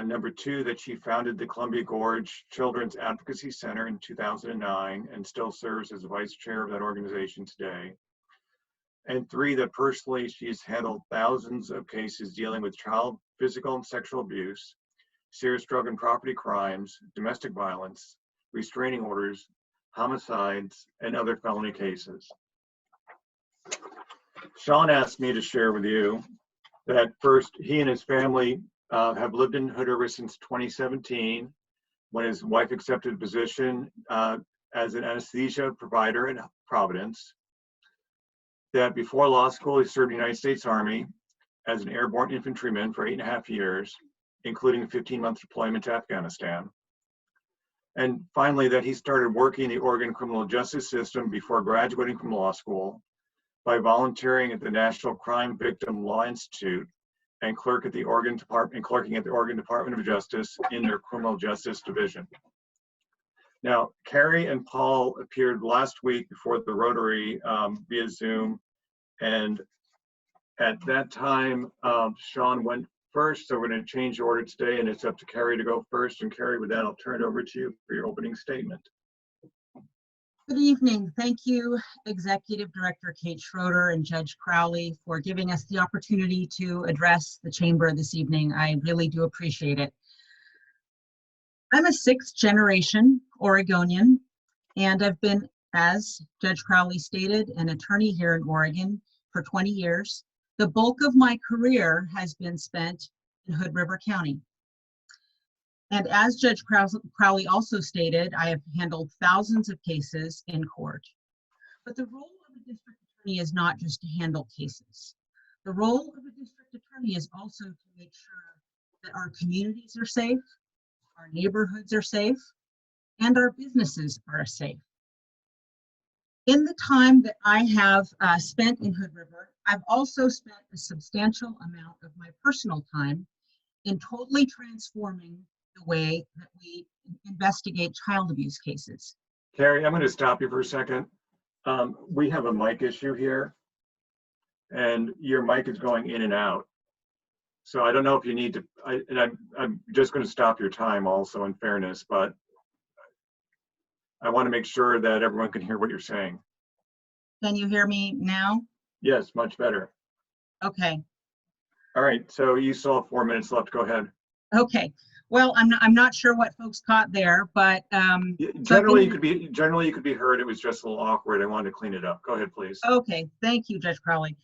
S1: Number 2, that she founded the Columbia Gorge Children's Advocacy Center in 2009 and still serves as vice chair of that organization today. And 3, that personally she's handled thousands of cases dealing with child physical and sexual abuse, serious drug and property crimes, domestic violence, restraining orders, homicides, and other felony cases. Sean asked me to share with you that first, he and his family have lived in Hood River since 2017, when his wife accepted a position as an anesthesia provider in Providence. That before law school, he served in the United States Army as an airborne infantryman for 8.5 years, including a 15-month deployment to Afghanistan. And finally, that he started working in the Oregon criminal justice system before graduating from law school by volunteering at the National Crime Victim Law Institute and clerking at the Oregon Department of Justice in their criminal justice division. Now, Carrie and Paul appeared last week before the Rotary via Zoom, and at that time, Sean went first, so we're going to change the order today, and it's up to Carrie to go first. And Carrie, with that, I'll turn it over to you for your opening statement.
S6: Good evening. Thank you, Executive Director Kate Schroeder and Judge Crowley, for giving us the opportunity to address the Chamber this evening. I really do appreciate it. I'm a 6th-generation Oregonian, and I've been, as Judge Crowley stated, an attorney here in Oregon for 20 years. The bulk of my career has been spent in Hood River County. And as Judge Crowley also stated, I have handled thousands of cases in court. But the role of a district attorney is not just to handle cases. The role of a district attorney is also to make sure that our communities are safe, our neighborhoods are safe, and our businesses are safe. In the time that I have spent in Hood River, I've also spent a substantial amount of my personal time in totally transforming the way that we investigate child abuse cases.
S1: Carrie, I'm going to stop you for a second. We have a mic issue here, and your mic is going in and out. So I don't know if you need to, I'm just going to stop your time also, in fairness, but I want to make sure that everyone can hear what you're saying.
S6: Can you hear me now?
S1: Yes, much better.
S6: Okay.
S1: All right, so you still have 4 minutes left. Go ahead.
S6: Okay. Well, I'm not sure what folks caught there, but
S1: Generally, you could be heard. It was just a little awkward. I wanted to clean it up. Go ahead, please.
S6: okay. Thank you, Judge Crowley.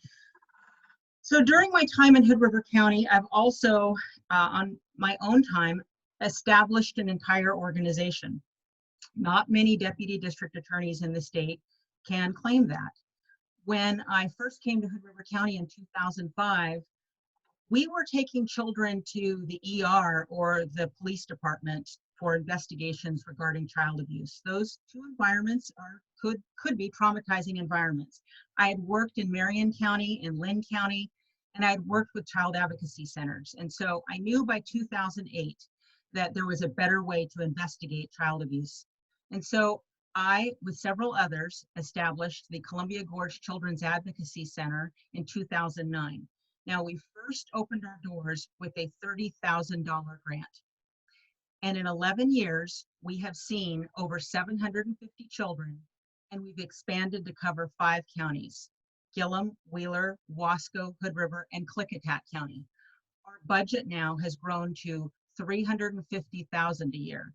S6: So during my time in Hood River County, I've also, on my own time, established an entire organization. Not many deputy district attorneys in the state can claim that. When I first came to Hood River County in 2005, we were taking children to the ER or the police department for investigations regarding child abuse. Those two environments could be traumatizing environments. I had worked in Marion County and Lynn County, and I had worked with child advocacy centers. And so I knew by 2008 that there was a better way to investigate child abuse. And so I, with several others, established the Columbia Gorge Children's Advocacy Center in 2009. Now, we first opened our doors with a $30,000 grant. And in 11 years, we have seen over 750 children, and we've expanded to cover 5 counties: Gillum, Wheeler, Wasco, Hood River, and Klickitat County. Our budget now has grown to $350,000 a year.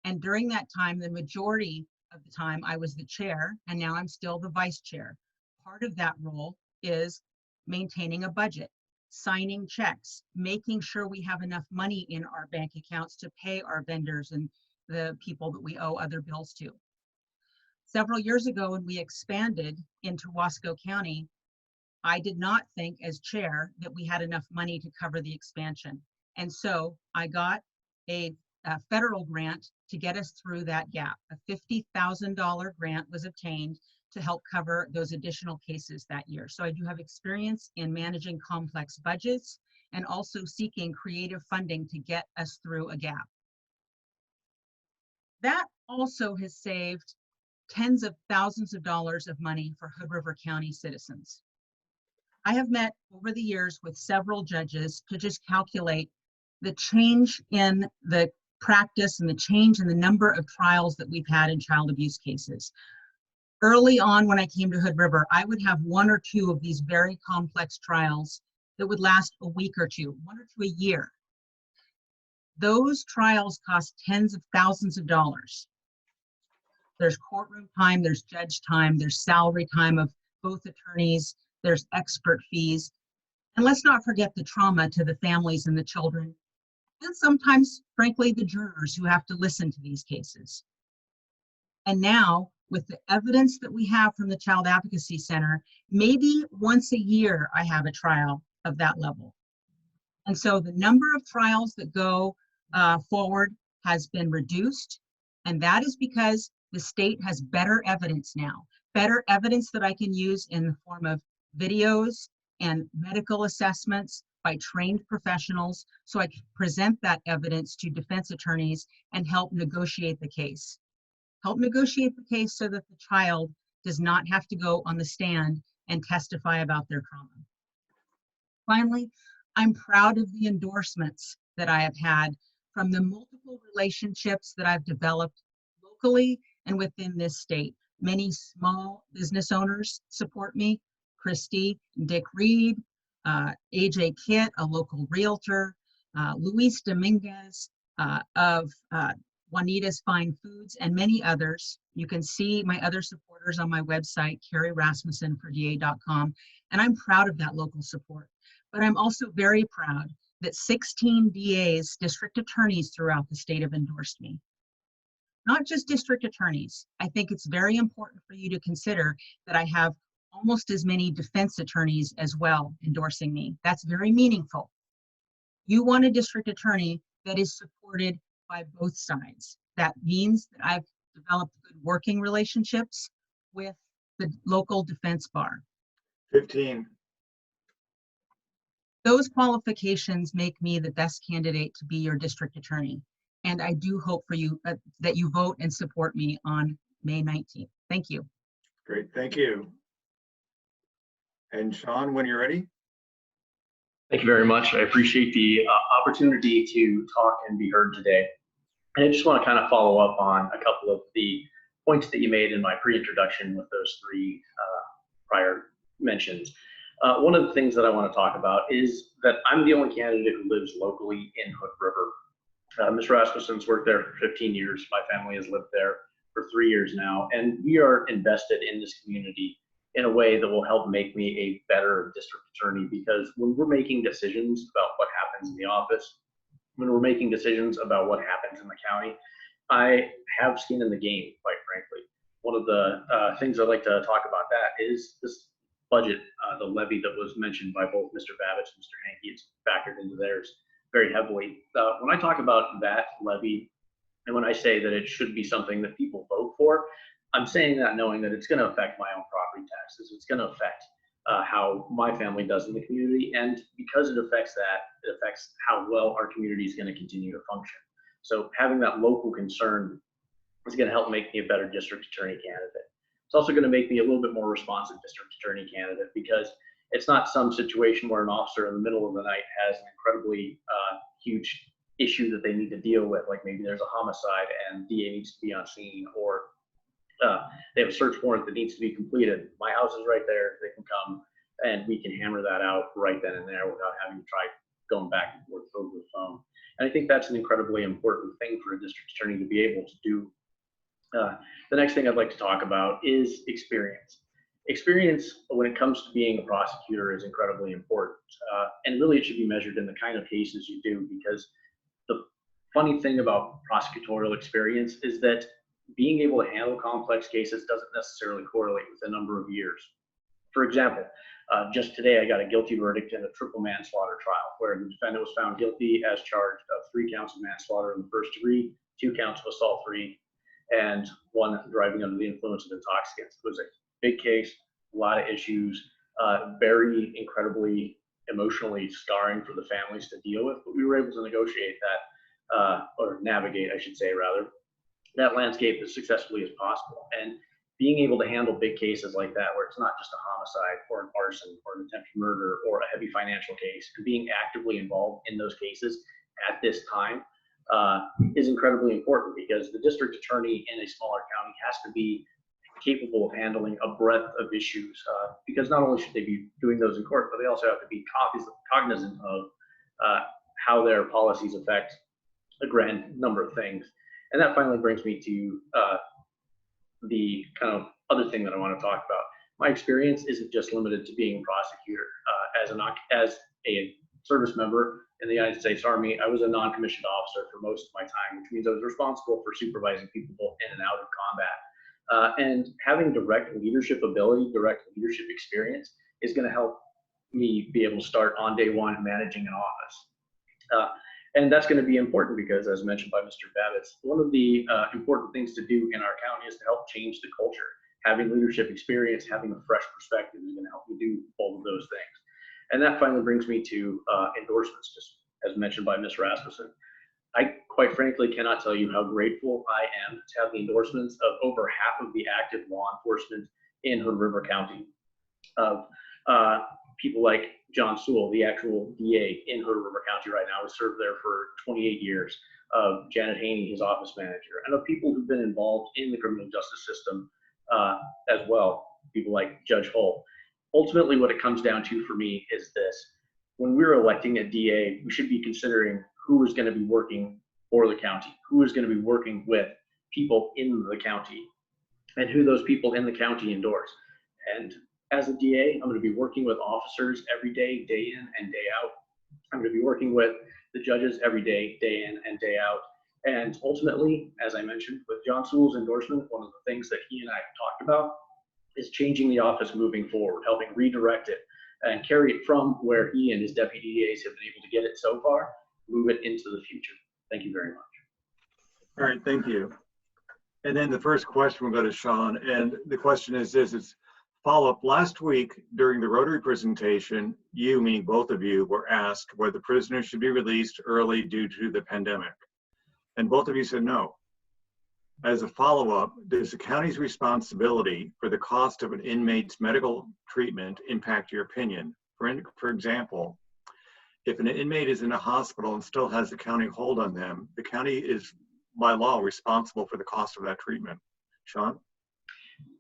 S6: And during that time, the majority of the time, I was the chair, and now I'm still the vice chair. Part of that role is maintaining a budget, signing checks, making sure we have enough money in our bank accounts to pay our vendors and the people that we owe other bills to. Several years ago, when we expanded into Wasco County, I did not think as chair that we had enough money to cover the expansion. And so I got a federal grant to get us through that gap. A $50,000 grant was obtained to help cover those additional cases that year. So I do have experience in managing complex budgets and also seeking creative funding to get us through a gap. That also has saved tens of thousands of dollars of money for Hood River County citizens. I have met over the years with several judges to just calculate the change in the practice and the change in the number of trials that we've had in child abuse cases. Early on, when I came to Hood River, I would have 1 or 2 of these very complex trials that would last a week or 2, 1 or 2 a year. Those trials cost tens of thousands of dollars. There's courtroom time, there's judge time, there's salary time of both attorneys, there's expert fees. And let's not forget the trauma to the families and the children, and sometimes, frankly, the jurors who have to listen to these cases. And now, with the evidence that we have from the Child Advocacy Center, maybe once a year I have a trial of that level. And so the number of trials that go forward has been reduced, and that is because the state has better evidence now, better evidence that I can use in the form of videos and medical assessments by trained professionals, so I can present that evidence to defense attorneys and help negotiate the case. Help negotiate the case so that the child does not have to go on the stand and testify about their trauma. Finally, I'm proud of the endorsements that I have had from the multiple relationships that I've developed locally and within this state. Many small business owners support me: Christy, Dick Reed, AJ Kitt, a local realtor, Luis Dominguez of Juanita's Fine Foods, and many others. You can see my other supporters on my website, Carrie Rasmussen for DA.com, and I'm proud of that local support. But I'm also very proud that 16 DAs, district attorneys throughout the state, have endorsed me. Not just district attorneys. I think it's very important for you to consider that I have almost as many defense attorneys as well endorsing me. That's very meaningful. You want a district attorney that is supported by both sides. That means that I've developed good working relationships with the local defense bar.
S1: 15.
S6: Those qualifications make me the best candidate to be your district attorney. And I do hope for you that you vote and support me on May 19th. Thank you.
S1: Great, thank you. And Sean, when you're ready.
S7: Thank you very much. I appreciate the opportunity to talk and be heard today. And I just want to kind of follow up on a couple of the points that you made in my pre-introduction with those 3 prior mentions. One of the things that I want to talk about is that I'm the only candidate who lives locally in Hood River. Ms. Rasmussen's worked there for 15 years. My family has lived there for 3 years now, and we are invested in this community in a way that will help make me a better district attorney, because when we're making decisions about what happens in the office, when we're making decisions about what happens in the county, I have skin in the game, quite frankly. One of the things I'd like to talk about that is this budget, the levy that was mentioned by both Mr. Babitz and Mr. Henke. It's factored into theirs very heavily. When I talk about that levy, and when I say that it should be something that people vote for, I'm saying that knowing that it's going to affect my own property taxes. It's going to affect how my family does in the community. And because it affects that, it affects how well our community is going to continue to function. So having that local concern is going to help make me a better district attorney candidate. It's also going to make me a little bit more responsive district attorney candidate, because it's not some situation where an officer in the middle of the night has an incredibly huge issue that they need to deal with, like maybe there's a homicide and DA needs to be on scene, or they have a search warrant that needs to be completed. My house is right there. They can come and we can hammer that out right then and there without having to try going back and forth over the phone. And I think that's an incredibly important thing for a district attorney to be able to do. The next thing I'd like to talk about is experience. Experience when it comes to being a prosecutor is incredibly important. And really it should be measured in the kind of cases you do, because the funny thing about prosecutorial experience is that being able to handle complex cases doesn't necessarily correlate with the number of years. For example, just today I got a guilty verdict in a triple manslaughter trial where the defendant was found guilty as charged of 3 counts of manslaughter in the first degree, 2 counts of assault 3, and 1 driving under the influence of intoxicants. It was a big case, a lot of issues, very incredibly emotionally scarring for the families to deal with, but we were able to negotiate that, or navigate, I should say, rather, that landscape as successfully as possible. And being able to handle big cases like that, where it's not just a homicide or an arson or an attempted murder or a heavy financial case, and being actively involved in those cases at this time is incredibly important, because the district attorney in a smaller county has to be capable of handling a breadth of issues, because not only should they be doing those in court, but they also have to be cognizant of how their policies affect a grand number of things. And that finally brings me to the kind of other thing that I want to talk about. My experience isn't just limited to being a prosecutor. As a service member in the United States Army, I was a non-commissioned officer for most of my time, which means I was responsible for supervising people both in and out of combat. And having direct leadership ability, direct leadership experience is going to help me be able to start on day one managing an office. And that's going to be important because, as mentioned by Mr. Babitz, one of the important things to do in our county is to help change the culture. Having leadership experience, having a fresh perspective is going to help me do all of those things. And that finally brings me to endorsements, just as mentioned by Ms. Rasmussen. I quite frankly cannot tell you how grateful I am to have the endorsements of over half of the active law enforcement in Hood River County, of people like John Sewell, the actual DA in Hood River County right now, who served there for 28 years, of Janet Haney, his office manager, and of people who've been involved in the criminal justice system as well, people like Judge Hull. Ultimately, what it comes down to for me is this: when we're electing a DA, we should be considering who is going to be working for the county, who is going to be working with people in the county, and who those people in the county endorse. And as a DA, I'm going to be working with officers every day, day in and day out. I'm going to be working with the judges every day, day in and day out. And ultimately, as I mentioned, with John Sewell's endorsement, one of the things that he and I have talked about is changing the office moving forward, helping redirect it and carry it from where he and his deputy DAs have been able to get it so far, move it into the future. Thank you very much.
S1: All right, thank you. And then the first question will go to Sean. And the question is this: it's follow-up. Last week during the Rotary presentation, you, meaning both of you, were asked whether prisoners should be released early due to the pandemic. And both of you said no. As a follow-up, does the county's responsibility for the cost of an inmate's medical treatment impact your opinion? For example, if an inmate is in a hospital and still has the county hold on them, the county is by law responsible for the cost of that treatment. Sean?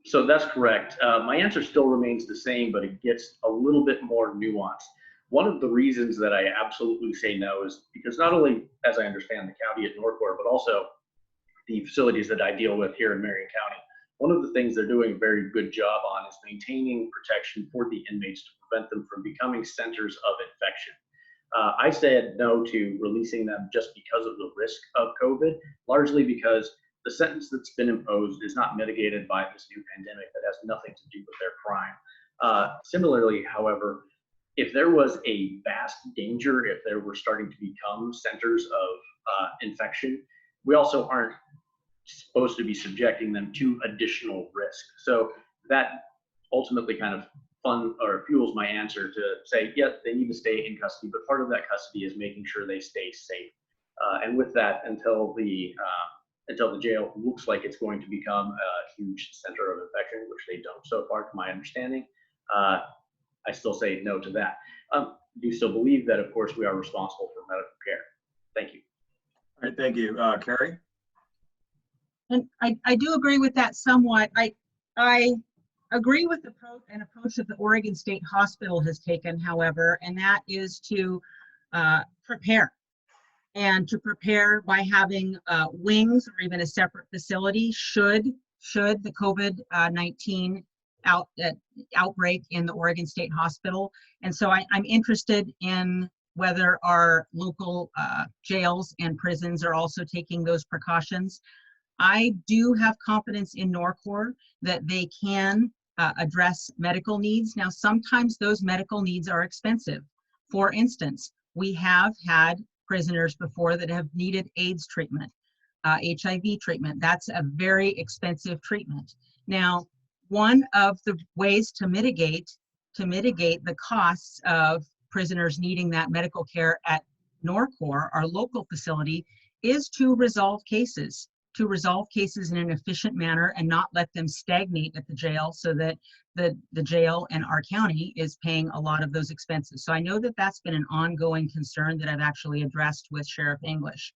S7: So that's correct. My answer still remains the same, but it gets a little bit more nuanced. One of the reasons that I absolutely say no is because not only, as I understand, the county at Northport, but also the facilities that I deal with here in Marion County, one of the things they're doing a very good job on is maintaining protection for the inmates to prevent them from becoming centers of infection. I said no to releasing them just because of the risk of COVID, largely because the sentence that's been imposed is not mitigated by this new pandemic that has nothing to do with their crime. Similarly, however, if there was a vast danger, if there were starting to become centers of infection, we also aren't supposed to be subjecting them to additional risk. So that ultimately kind of fuels my answer to say, yes, they need to stay in custody, but part of that custody is making sure they stay safe. And with that, until the jail looks like it's going to become a huge center of infection, which they don't so far, to my understanding, I still say no to that. Do still believe that, of course, we are responsible for medical care. Thank you.
S1: All right, thank you. Carrie?
S6: And I do agree with that somewhat. I agree with the approach that the Oregon State Hospital has taken, however, and that is to prepare. And to prepare by having wings or even a separate facility should the COVID-19 outbreak in the Oregon State Hospital. And so I'm interested in whether our local jails and prisons are also taking those precautions. I do have confidence in Norcor that they can address medical needs. Now, sometimes those medical needs are expensive. For instance, we have had prisoners before that have needed AIDS treatment, HIV treatment. That's a very expensive treatment. Now, one of the ways to mitigate the costs of prisoners needing that medical care at Norcor, our local facility, is to resolve cases in an efficient manner and not let them stagnate at the jail, so that the jail and our county is paying a lot of those expenses. So I know that that's been an ongoing concern that I've actually addressed with Sheriff English.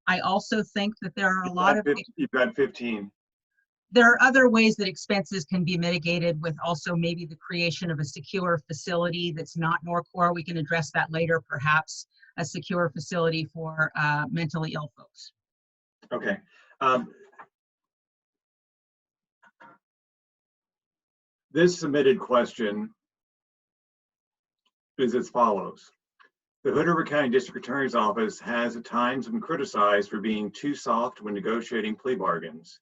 S6: I also think that there are a lot of—
S1: You've got 15.
S6: There are other ways that expenses can be mitigated with also maybe the creation of a secure facility that's not Norcor. We can address that later, perhaps a secure facility for mentally ill folks.
S1: Okay. This submitted question is as follows. The Hood River County District Attorney's Office has at times been criticized for being too soft when negotiating plea bargains,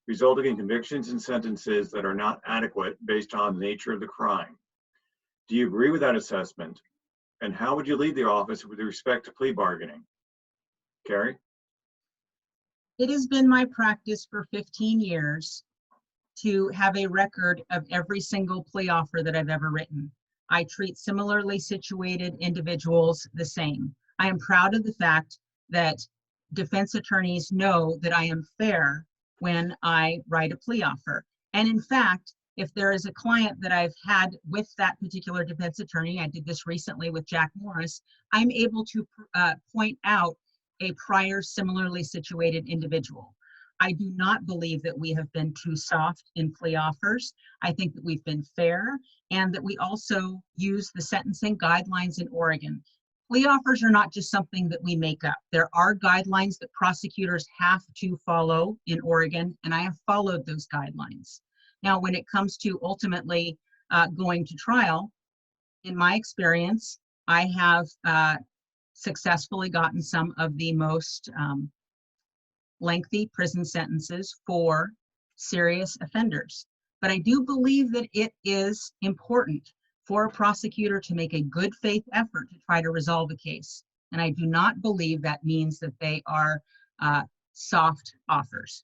S1: resulting in convictions and sentences that are not adequate based on the nature of the crime. Do you agree with that assessment? And how would you lead the office with respect to plea bargaining? Carrie?
S6: It has been my practice for 15 years to have a record of every single plea offer that I've ever written. I treat similarly situated individuals the same. I am proud of the fact that defense attorneys know that I am fair when I write a plea offer. And in fact, if there is a client that I've had with that particular defense attorney, I did this recently with Jack Morris, I'm able to point out a prior similarly situated individual. I do not believe that we have been too soft in plea offers. I think that we've been fair and that we also use the sentencing guidelines in Oregon. Plea offers are not just something that we make up. There are guidelines that prosecutors have to follow in Oregon, and I have followed those guidelines. Now, when it comes to ultimately going to trial, in my experience, I have successfully gotten some of the most lengthy prison sentences for serious offenders. But I do believe that it is important for a prosecutor to make a good faith effort to try to resolve a case. And I do not believe that means that they are soft offers.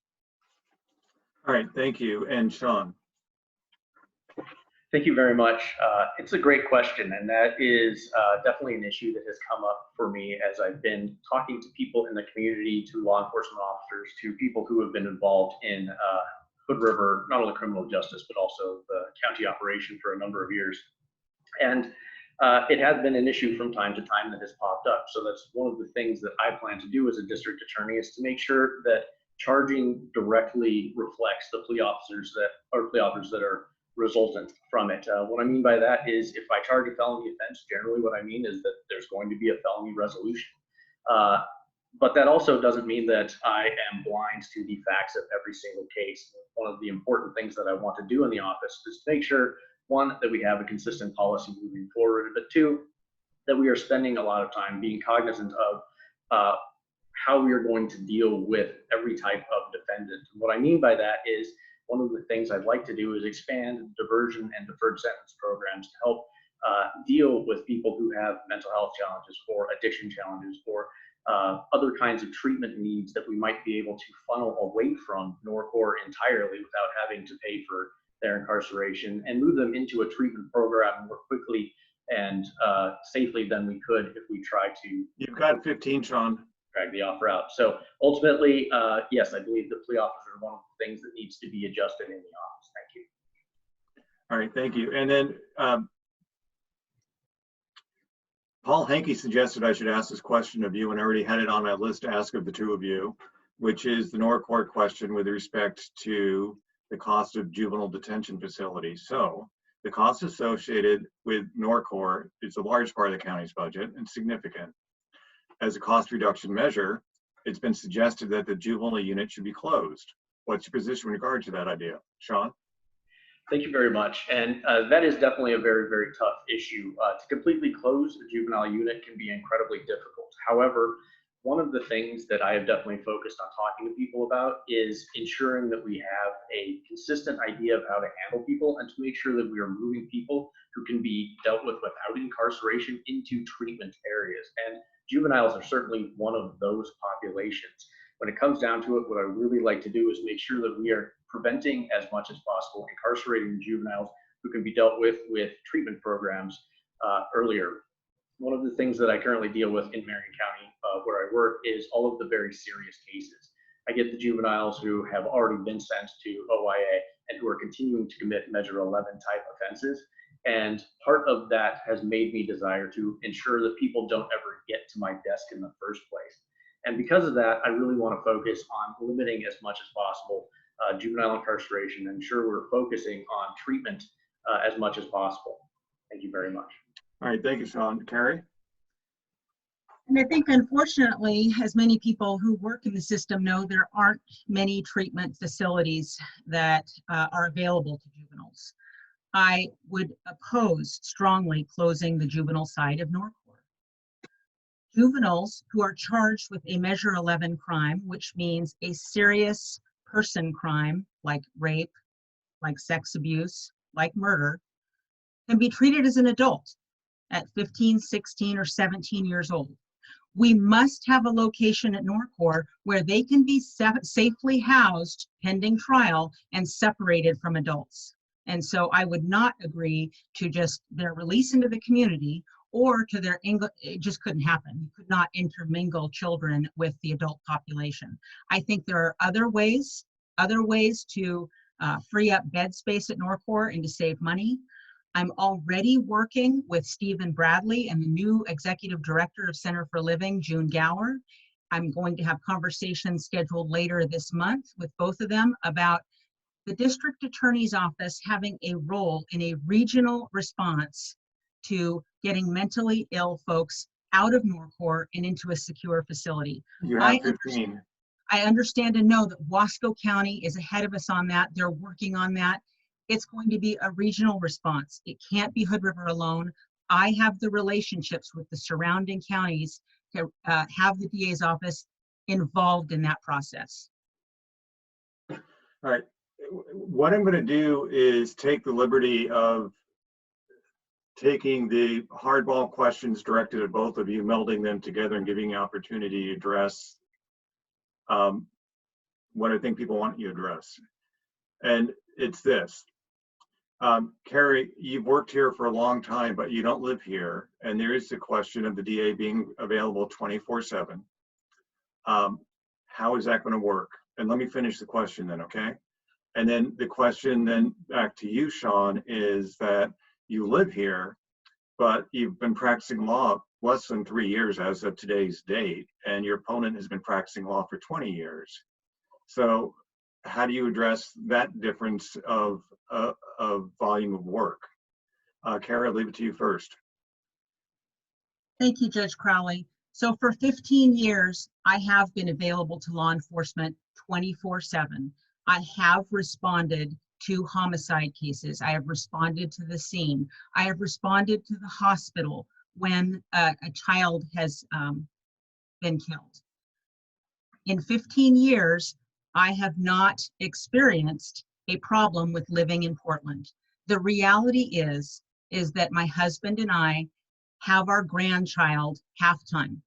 S1: All right, thank you. And Sean?
S7: Thank you very much. It's a great question, and that is definitely an issue that has come up for me as I've been talking to people in the community, to law enforcement officers, to people who have been involved in Hood River, not only criminal justice, but also the county operation for a number of years. And it has been an issue from time to time that has popped up. So that's one of the things that I plan to do as a district attorney, is to make sure that charging directly reflects the police officers that are resultant from it. What I mean by that is if I charge a felony offense, generally what I mean is that there's going to be a felony resolution. But that also doesn't mean that I am blind to the facts of every single case. One of the important things that I want to do in the office is to make sure, one, that we have a consistent policy moving forward, but two, that we are spending a lot of time being cognizant of how we are going to deal with every type of defendant. And what I mean by that is one of the things I'd like to do is expand diversion and deferred sentence programs to help deal with people who have mental health challenges or addiction challenges or other kinds of treatment needs that we might be able to funnel away from Norcor entirely without having to pay for their incarceration and move them into a treatment program more quickly and safely than we could if we try to.
S1: You've got 15, Sean.
S7: Drag the offer out. So ultimately, yes, I believe the plea officer is one of the things that needs to be adjusted in the office. Thank you.
S1: All right, thank you. And then Paul Henke suggested I should ask this question of you, and I already had it on my list to ask of the two of you, which is the Norcor question with respect to the cost of juvenile detention facilities. So the cost associated with Norcor is a large part of the county's budget and significant. As a cost reduction measure, it's been suggested that the juvenile unit should be closed. What's your position in regard to that idea? Sean?
S7: Thank you very much. And that is definitely a very, very tough issue. To completely close a juvenile unit can be incredibly difficult. However, one of the things that I have definitely focused on talking to people about is ensuring that we have a consistent idea of how to handle people and to make sure that we are moving people who can be dealt with without incarceration into treatment areas. And juveniles are certainly one of those populations. When it comes down to it, what I really like to do is make sure that we are preventing as much as possible incarcerating juveniles who can be dealt with treatment programs earlier. One of the things that I currently deal with in Marion County, where I work, is all of the very serious cases. I get the juveniles who have already been sent to OIA and who are continuing to commit Measure 11 type offenses. And part of that has made me desire to ensure that people don't ever get to my desk in the first place. And because of that, I really want to focus on limiting as much as possible juvenile incarceration and ensure we're focusing on treatment as much as possible. Thank you very much.
S1: All right, thank you, Sean. Carrie?
S6: And I think, unfortunately, as many people who work in the system know, there aren't many treatment facilities that are available to juveniles. I would oppose strongly closing the juvenile side of Norcor. Juveniles who are charged with a Measure 11 crime, which means a serious person crime like rape, like sex abuse, like murder, can be treated as an adult at 15, 16, or 17 years old. We must have a location at Norcor where they can be safely housed pending trial and separated from adults. And so I would not agree to just their release into the community or to their it just couldn't happen. You could not intermingle children with the adult population. I think there are other ways to free up bed space at Norcor and to save money. I'm already working with Stephen Bradley and the new executive director of Center for Living, June Gower. I'm going to have conversations scheduled later this month with both of them about the district attorney's office having a role in a regional response to getting mentally ill folks out of Norcor and into a secure facility.
S1: You have 15.
S6: I understand and know that Wasco County is ahead of us on that. They're working on that. It's going to be a regional response. It can't be Hood River alone. I have the relationships with the surrounding counties to have the DA's office involved in that process.
S1: All right. What I'm going to do is take the liberty of taking the hardball questions directed at both of you, melding them together and giving you an opportunity to address what I think people want you to address. And it's this. Carrie, you've worked here for a long time, but you don't live here. And there is the question of the DA being available 24/7. How is that going to work? And let me finish the question then, okay? And then the question then back to you, Sean, is that you live here, but you've been practicing law less than 3 years as of today's date, and your opponent has been practicing law for 20 years. So how do you address that difference of volume of work? Carrie, I'll leave it to you first.
S6: Thank you, Judge Crowley. So for 15 years, I have been available to law enforcement 24/7. I have responded to homicide cases. I have responded to the scene. I have responded to the hospital when a child has been killed. In 15 years, I have not experienced a problem with living in Portland. The reality is that my husband and I have our grandchild half-time.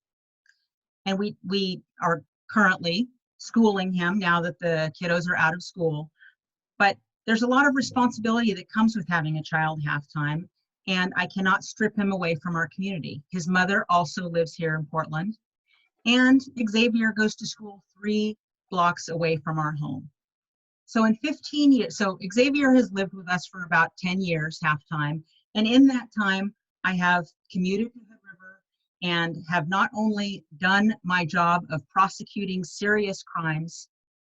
S6: And we are currently schooling him now that the kiddos are out of school. But there's a lot of responsibility that comes with having a child half-time, and I cannot strip him away from our community. His mother also lives here in Portland, and Xavier goes to school 3 blocks away from our home. So in 15 years, so Xavier has lived with us for about 10 years, half-time, and in that time, I have commuted to Hood River and have not only done my job of prosecuting serious crimes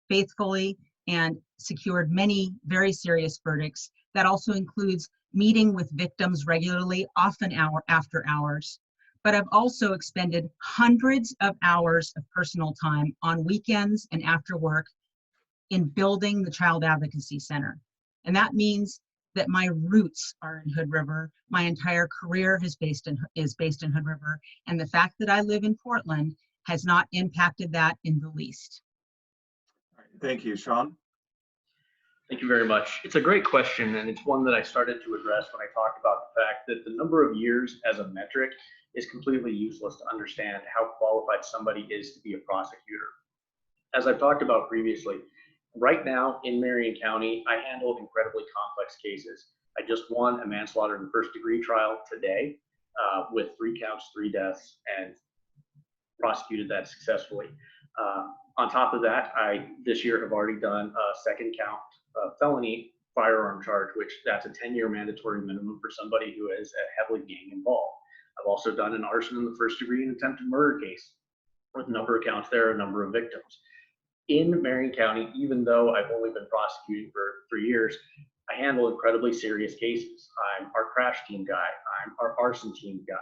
S6: faithfully and secured many very serious verdicts, that also includes meeting with victims regularly, often after hours, but I've also expended hundreds of hours of personal time on weekends and after work in building the Child Advocacy Center. And that means that my roots are in Hood River. My entire career is based in Hood River. And the fact that I live in Portland has not impacted that in the least.
S1: All right, thank you. Sean?
S7: Thank you very much. It's a great question, and it's one that I started to address when I talked about the fact that the number of years as a metric is completely useless to understand how qualified somebody is to be a prosecutor. As I've talked about previously, right now in Marion County, I handle incredibly complex cases. I just won a manslaughter in first-degree trial today with 3 counts, 3 deaths, and prosecuted that successfully. On top of that, I this year have already done a 2nd count felony firearm charge, which that's a 10-year mandatory minimum for somebody who is heavily gang involved. I've also done an arson in the 1st degree and attempted murder case with a number of counts there, a number of victims. In Marion County, even though I've only been prosecuting for 3 years, I handle incredibly serious cases. I'm our crash team guy. I'm our arson team guy.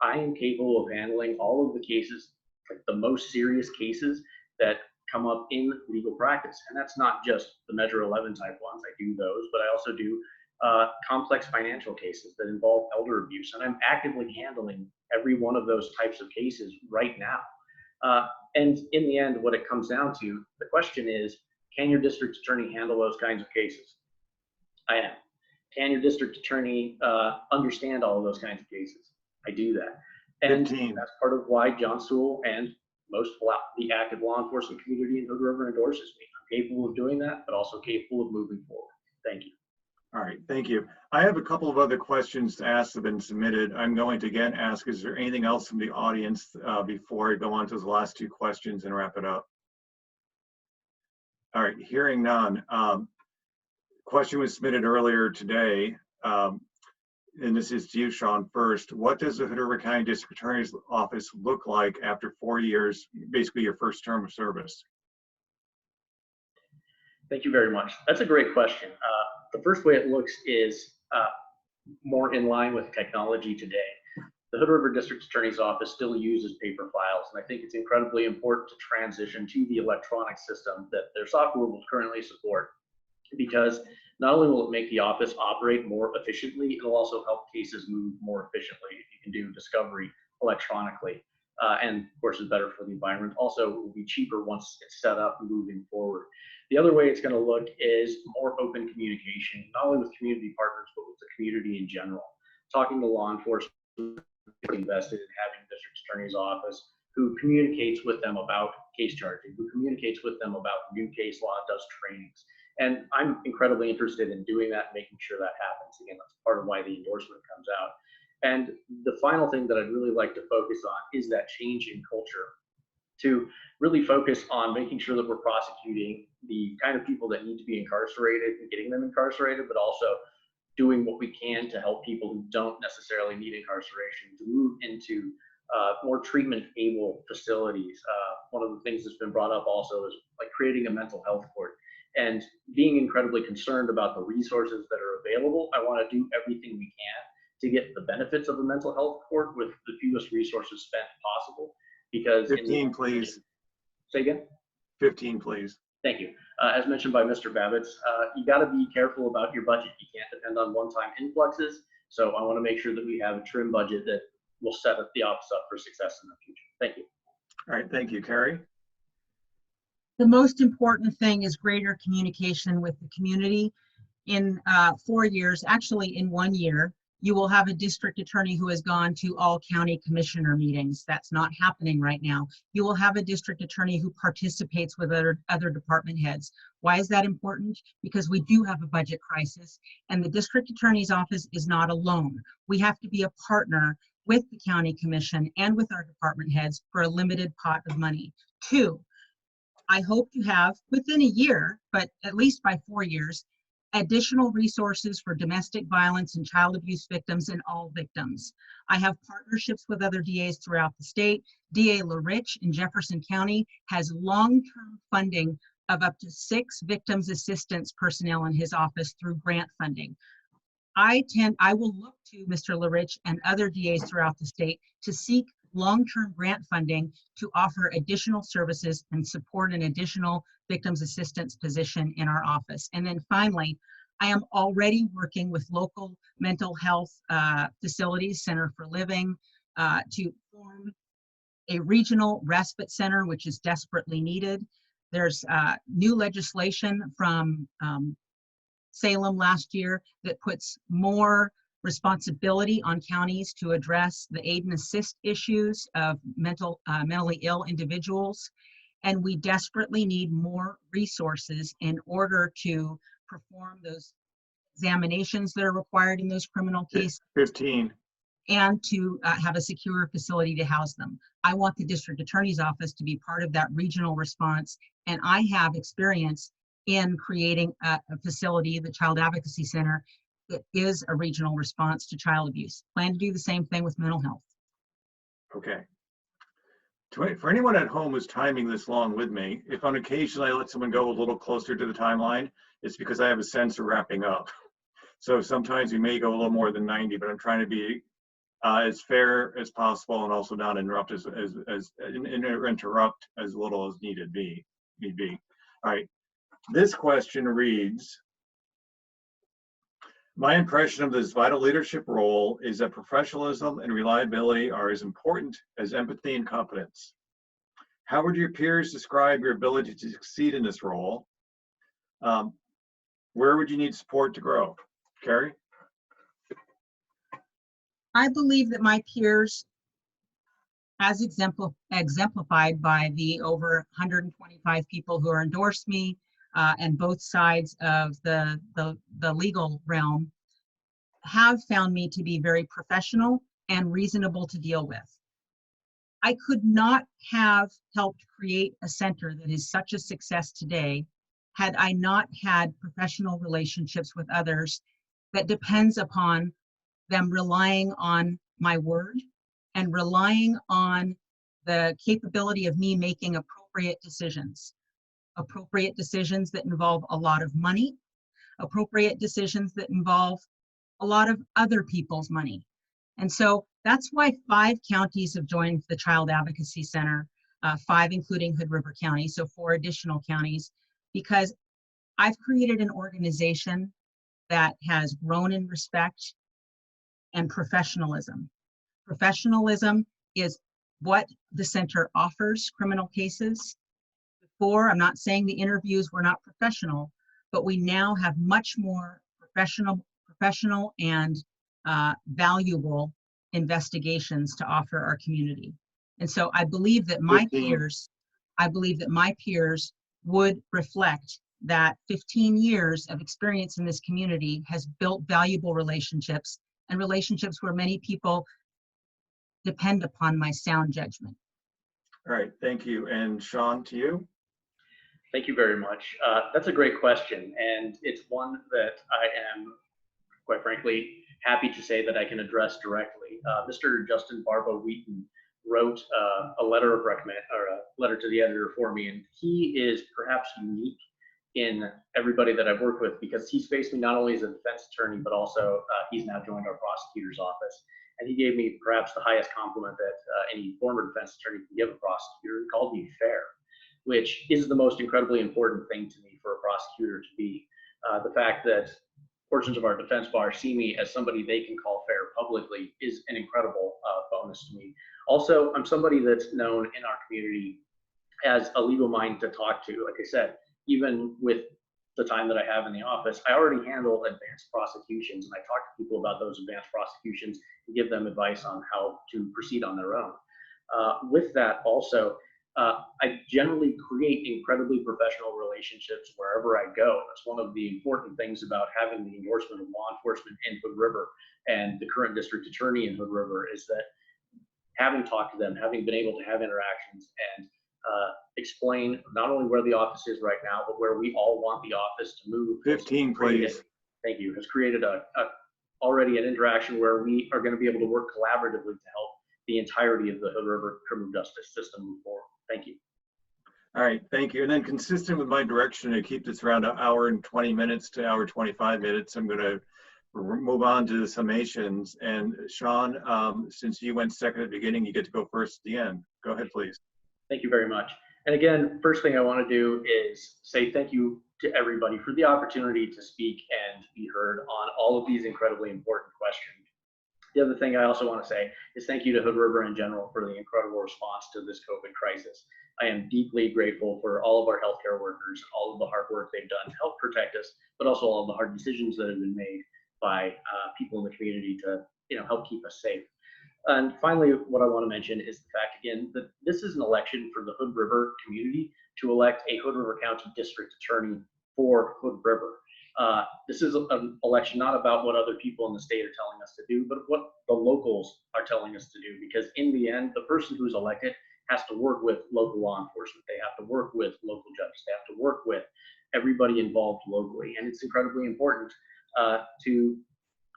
S7: I am capable of handling all of the cases, like the most serious cases that come up in legal practice. And that's not just the Measure 11 type ones. I do those, but I also do complex financial cases that involve elder abuse. And I'm actively handling every one of those types of cases right now. And in the end, what it comes down to, the question is, can your district attorney handle those kinds of cases? I am. Can your district attorney understand all of those kinds of cases? I do that. And that's part of why John Sewell and most of the active law enforcement community in Hood River endorses me. I'm capable of doing that, but also capable of moving forward. Thank you.
S1: All right, thank you. I have a couple of other questions to ask that have been submitted. I'm going to again ask, is there anything else from the audience before I go on to the last 2 questions and wrap it up? All right, hearing none. Question was submitted earlier today, and this is to you, Sean, first. What does the Hood River County District Attorney's Office look like after 4 years, basically your first term of service?
S7: Thank you very much. That's a great question. The first way it looks is more in line with technology today. The Hood River District Attorney's Office still uses paper files, and I think it's incredibly important to transition to the electronic system that their software will currently support, because not only will it make the office operate more efficiently, it'll also help cases move more efficiently if you can do discovery electronically. And of course, it's better for the environment. Also, it will be cheaper once it's set up moving forward. The other way it's going to look is more open communication, not only with community partners, but with the community in general. Talking to law enforcement, invested in having a district attorney's office who communicates with them about case charging, who communicates with them about new case law, does trainings. And I'm incredibly interested in doing that, making sure that happens. Again, that's part of why the endorsement comes out. And the final thing that I'd really like to focus on is that change in culture, to really focus on making sure that we're prosecuting the kind of people that need to be incarcerated and getting them incarcerated, but also doing what we can to help people who don't necessarily need incarceration to move into more treatment-able facilities. One of the things that's been brought up also is like creating a mental health court. And being incredibly concerned about the resources that are available, I want to do everything we can to get the benefits of a mental health court with the fewest resources spent possible. Because
S1: 15, please.
S7: Say again?
S1: 15, please.
S7: Thank you. As mentioned by Mr. Babitz, you got to be careful about your budget. You can't depend on one-time influxes. So I want to make sure that we have a trim budget that will set the office up for success in the future. Thank you.
S1: All right, thank you, Carrie.
S6: The most important thing is greater communication with the community. In 4 years, actually in 1 year, you will have a district attorney who has gone to all county commissioner meetings. That's not happening right now. You will have a district attorney who participates with other department heads. Why is that important? Because we do have a budget crisis, and the district attorney's office is not alone. We have to be a partner with the county commission and with our department heads for a limited pot of money. 2, I hope to have within a year, but at least by 4 years, additional resources for domestic violence and child abuse victims and all victims. I have partnerships with other DAs throughout the state. DA LaRich in Jefferson County has long-term funding of up to 6 victims assistance personnel in his office through grant funding. I will look to Mr. LaRich and other DAs throughout the state to seek long-term grant funding to offer additional services and support an additional victims assistance position in our office. And then finally, I am already working with local mental health facilities, Center for Living, to form a regional respite center, which is desperately needed. There's new legislation from Salem last year that puts more responsibility on counties to address the aid and assist issues of mentally ill individuals. And we desperately need more resources in order to perform those examinations that are required in those criminal cases
S1: 15.
S6: and to have a secure facility to house them. I want the district attorney's office to be part of that regional response. And I have experience in creating a facility, the Child Advocacy Center, that is a regional response to child abuse. Plan to do the same thing with mental health.
S1: Okay. For anyone at home who's timing this long with me, if on occasion I let someone go a little closer to the timeline, it's because I have a sense of wrapping up. So sometimes we may go a little more than 90, but I'm trying to be as fair as possible and also not interrupt interrupt as little as need be. All right. This question reads, my impression of this vital leadership role is that professionalism and reliability are as important as empathy and competence. How would your peers describe your ability to succeed in this role? Where would you need support to grow? Carrie?
S6: I believe that my peers, as exemplified by the over 125 people who are endorsed me, and both sides of the legal realm, have found me to be very professional and reasonable to deal with. I could not have helped create a center that is such a success today had I not had professional relationships with others that depends upon them relying on my word and relying on the capability of me making appropriate decisions that involve a lot of money, appropriate decisions that involve a lot of other people's money. And so that's why 5 counties have joined the Child Advocacy Center, 5 including Hood River County, so 4 additional counties, because I've created an organization that has grown in respect and professionalism. Professionalism is what the center offers criminal cases. Before, I'm not saying the interviews were not professional, but we now have much more professional and valuable investigations to offer our community. And so I believe that my peers would reflect that 15 years of experience in this community has built valuable relationships and relationships where many people depend upon my sound judgment.
S1: All right, thank you. And Sean, to you.
S7: Thank you very much. That's a great question, and it's one that I am, quite frankly, happy to say that I can address directly. Mr. Justin Barbo Wheaton wrote a letter of a letter to the editor for me, and he is perhaps unique in everybody that I've worked with, because he's faced me not only as a defense attorney, but also he's now joined our prosecutor's office. And he gave me perhaps the highest compliment that any former defense attorney can give a prosecutor. He called me fair, which is the most incredibly important thing to me for a prosecutor to be. The fact that portions of our defense bar see me as somebody they can call fair publicly is an incredible bonus to me. Also, I'm somebody that's known in our community as a legal mind to talk to. Like I said, even with the time that I have in the office, I already handle advanced prosecutions, and I talk to people about those advanced prosecutions and give them advice on how to proceed on their own. With that also, I generally create incredibly professional relationships wherever I go. That's one of the important things about having the endorsement of law enforcement in Hood River and the current district attorney in Hood River, is that having talked to them, having been able to have interactions and explain not only where the office is right now, but where we all want the office to move.
S1: 15, please.
S7: Thank you. Has created already an interaction where we are going to be able to work collaboratively to help the entirety of the Hood River criminal justice system move forward. Thank you.
S1: All right, thank you. And then consistent with my direction to keep this around an hour and 20 minutes to hour 25 minutes, I'm going to move on to the summations. And Sean, since you went second at the beginning, you get to go first at the end. Go ahead, please.
S7: Thank you very much. And again, first thing I want to do is say thank you to everybody for the opportunity to speak and be heard on all of these incredibly important questions. The other thing I also want to say is thank you to Hood River in general for the incredible response to this COVID crisis. I am deeply grateful for all of our healthcare workers, all of the hard work they've done to help protect us, but also all of the hard decisions that have been made by people in the community to help keep us safe. And finally, what I want to mention is the fact, again, that this is an election for the Hood River community to elect a Hood River County District Attorney for Hood River. This is an election not about what other people in the state are telling us to do, but what the locals are telling us to do. Because in the end, the person who's elected has to work with local law enforcement. They have to work with local judges. They have to work with everybody involved locally. And it's incredibly important to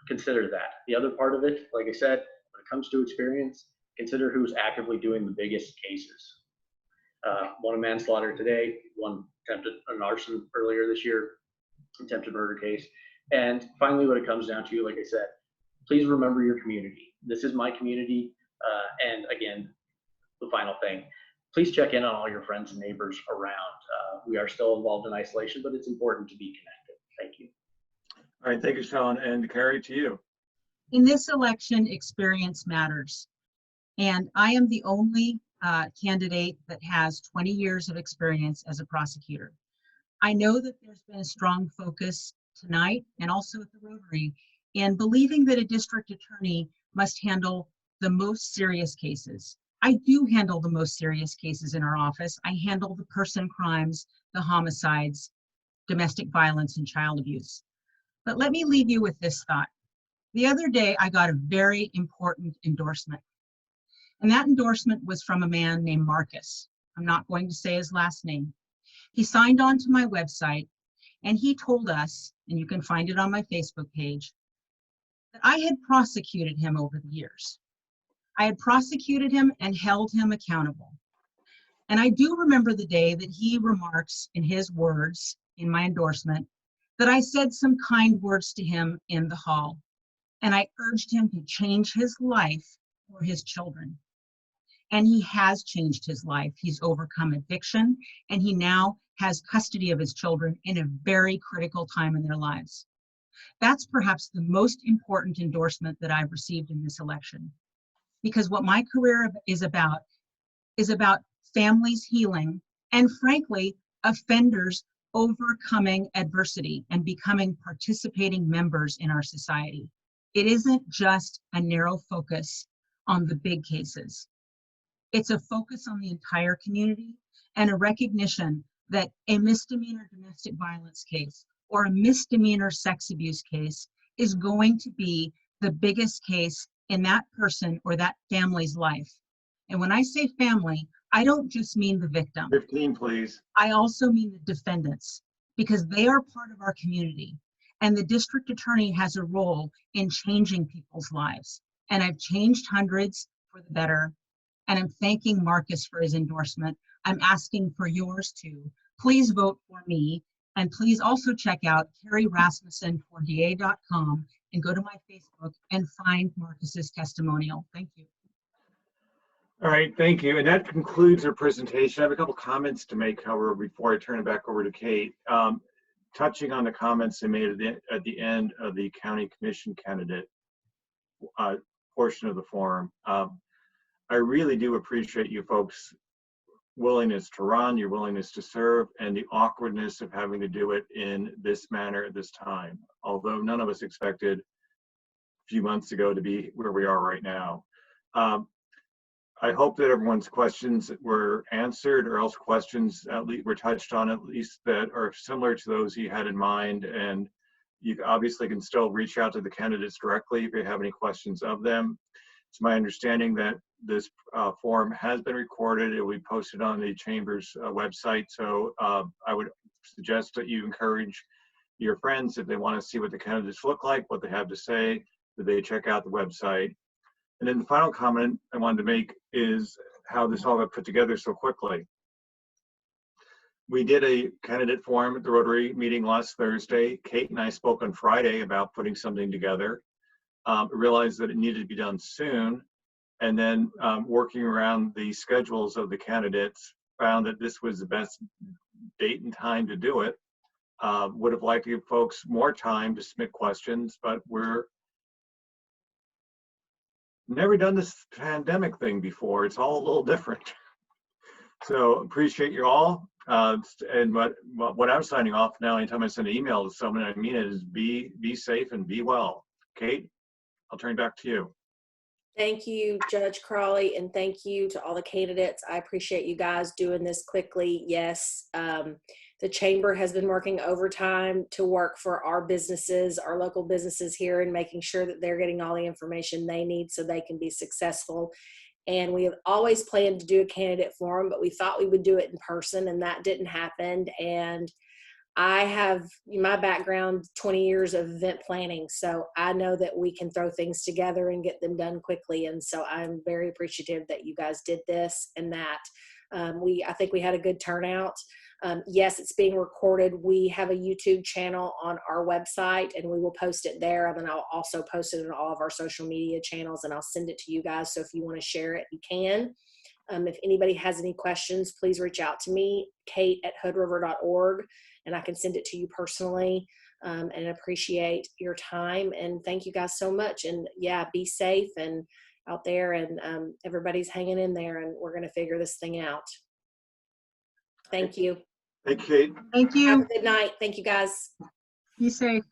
S7: consider that. The other part of it, like I said, when it comes to experience, consider who's actively doing the biggest cases. One a manslaughter today, one attempted an arson earlier this year, attempted murder case. And finally, what it comes down to, like I said, please remember your community. This is my community. And again, the final thing, please check in on all your friends and neighbors around. We are still involved in isolation, but it's important to be connected. Thank you.
S1: All right, thank you, Sean. And Carrie, to you.
S6: In this election, experience matters. And I am the only candidate that has 20 years of experience as a prosecutor. I know that there's been a strong focus tonight and also at the Rotary in believing that a district attorney must handle the most serious cases. I do handle the most serious cases in our office. I handle the person crimes, the homicides, domestic violence, and child abuse. But let me leave you with this thought. The other day, I got a very important endorsement. And that endorsement was from a man named Marcus. I'm not going to say his last name. He signed on to my website and he told us, and you can find it on my Facebook page, that I had prosecuted him over the years. I had prosecuted him and held him accountable. And I do remember the day that he remarks in his words in my endorsement that I said some kind words to him in the hall. And I urged him to change his life for his children. And he has changed his life. He's overcome addiction, and he now has custody of his children in a very critical time in their lives. That's perhaps the most important endorsement that I've received in this election. Because what my career is about families healing and, frankly, offenders overcoming adversity and becoming participating members in our society. It isn't just a narrow focus on the big cases. It's a focus on the entire community and a recognition that a misdemeanor domestic violence case or a misdemeanor sex abuse case is going to be the biggest case in that person or that family's life. And when I say family, I don't just mean the victim.
S1: 15, please.
S6: I also mean the defendants, because they are part of our community. And the district attorney has a role in changing people's lives. And I've changed hundreds for the better. and I'm thanking Marcus for his endorsement. I'm asking for yours too. Please vote for me, and please also check out Carrie Rasmussen for DA.com and go to my Facebook and find Marcus's testimonial. Thank you.
S1: All right, thank you. And that concludes our presentation. I have a couple comments to make, however, before I turn it back over to Kate. Touching on the comments they made at the end of the county commission candidate portion of the forum. I really do appreciate you folks' willingness to run, your willingness to serve, and the awkwardness of having to do it in this manner at this time. Although none of us expected a few months ago to be where we are right now. I hope that everyone's questions were answered, or else questions at least were touched on, at least that are similar to those you had in mind. And you obviously can still reach out to the candidates directly if you have any questions of them. It's my understanding that this forum has been recorded. It will be posted on the Chamber's website. So I would suggest that you encourage your friends, if they want to see what the candidates look like, what they have to say, that they check out the website. And then the final comment I wanted to make is how this all got put together so quickly. We did a candidate forum at the Rotary meeting last Thursday. Kate and I spoke on Friday about putting something together. Realized that it needed to be done soon. And then working around the schedules of the candidates, found that this was the best date and time to do it. Would have liked to give folks more time to submit questions, but we're never done this pandemic thing before. It's all a little different. So appreciate you all. And what I'm signing off now, anytime I send an email to someone, I mean it, is be safe and be well. Kate, I'll turn it back to you.
S4: Thank you, Judge Crawley, and thank you to all the candidates. I appreciate you guys doing this quickly. Yes, the Chamber has been working overtime to work for our businesses, our local businesses here, and making sure that they're getting all the information they need so they can be successful. And we have always planned to do a candidate forum, but we thought we would do it in person, and that didn't happen. And I have my background, 20 years of event planning, so I know that we can throw things together and get them done quickly. And so I'm very appreciative that you guys did this, and that I think we had a good turnout. Yes, it's being recorded. We have a YouTube channel on our website, and we will post it there. And then I'll also post it on all of our social media channels, and I'll send it to you guys. So if you want to share it, you can. If anybody has any questions, please reach out to me, kate@hoodriver.org, and I can send it to you personally. And appreciate your time. And thank you guys so much. And yeah, be safe and out there, and everybody's hanging in there, and we're going to figure this thing out. Thank you.
S1: Thank you, Kate.
S6: Thank
S4: Have a
S6: you.
S4: good night. Thank you, guys.
S6: Be safe.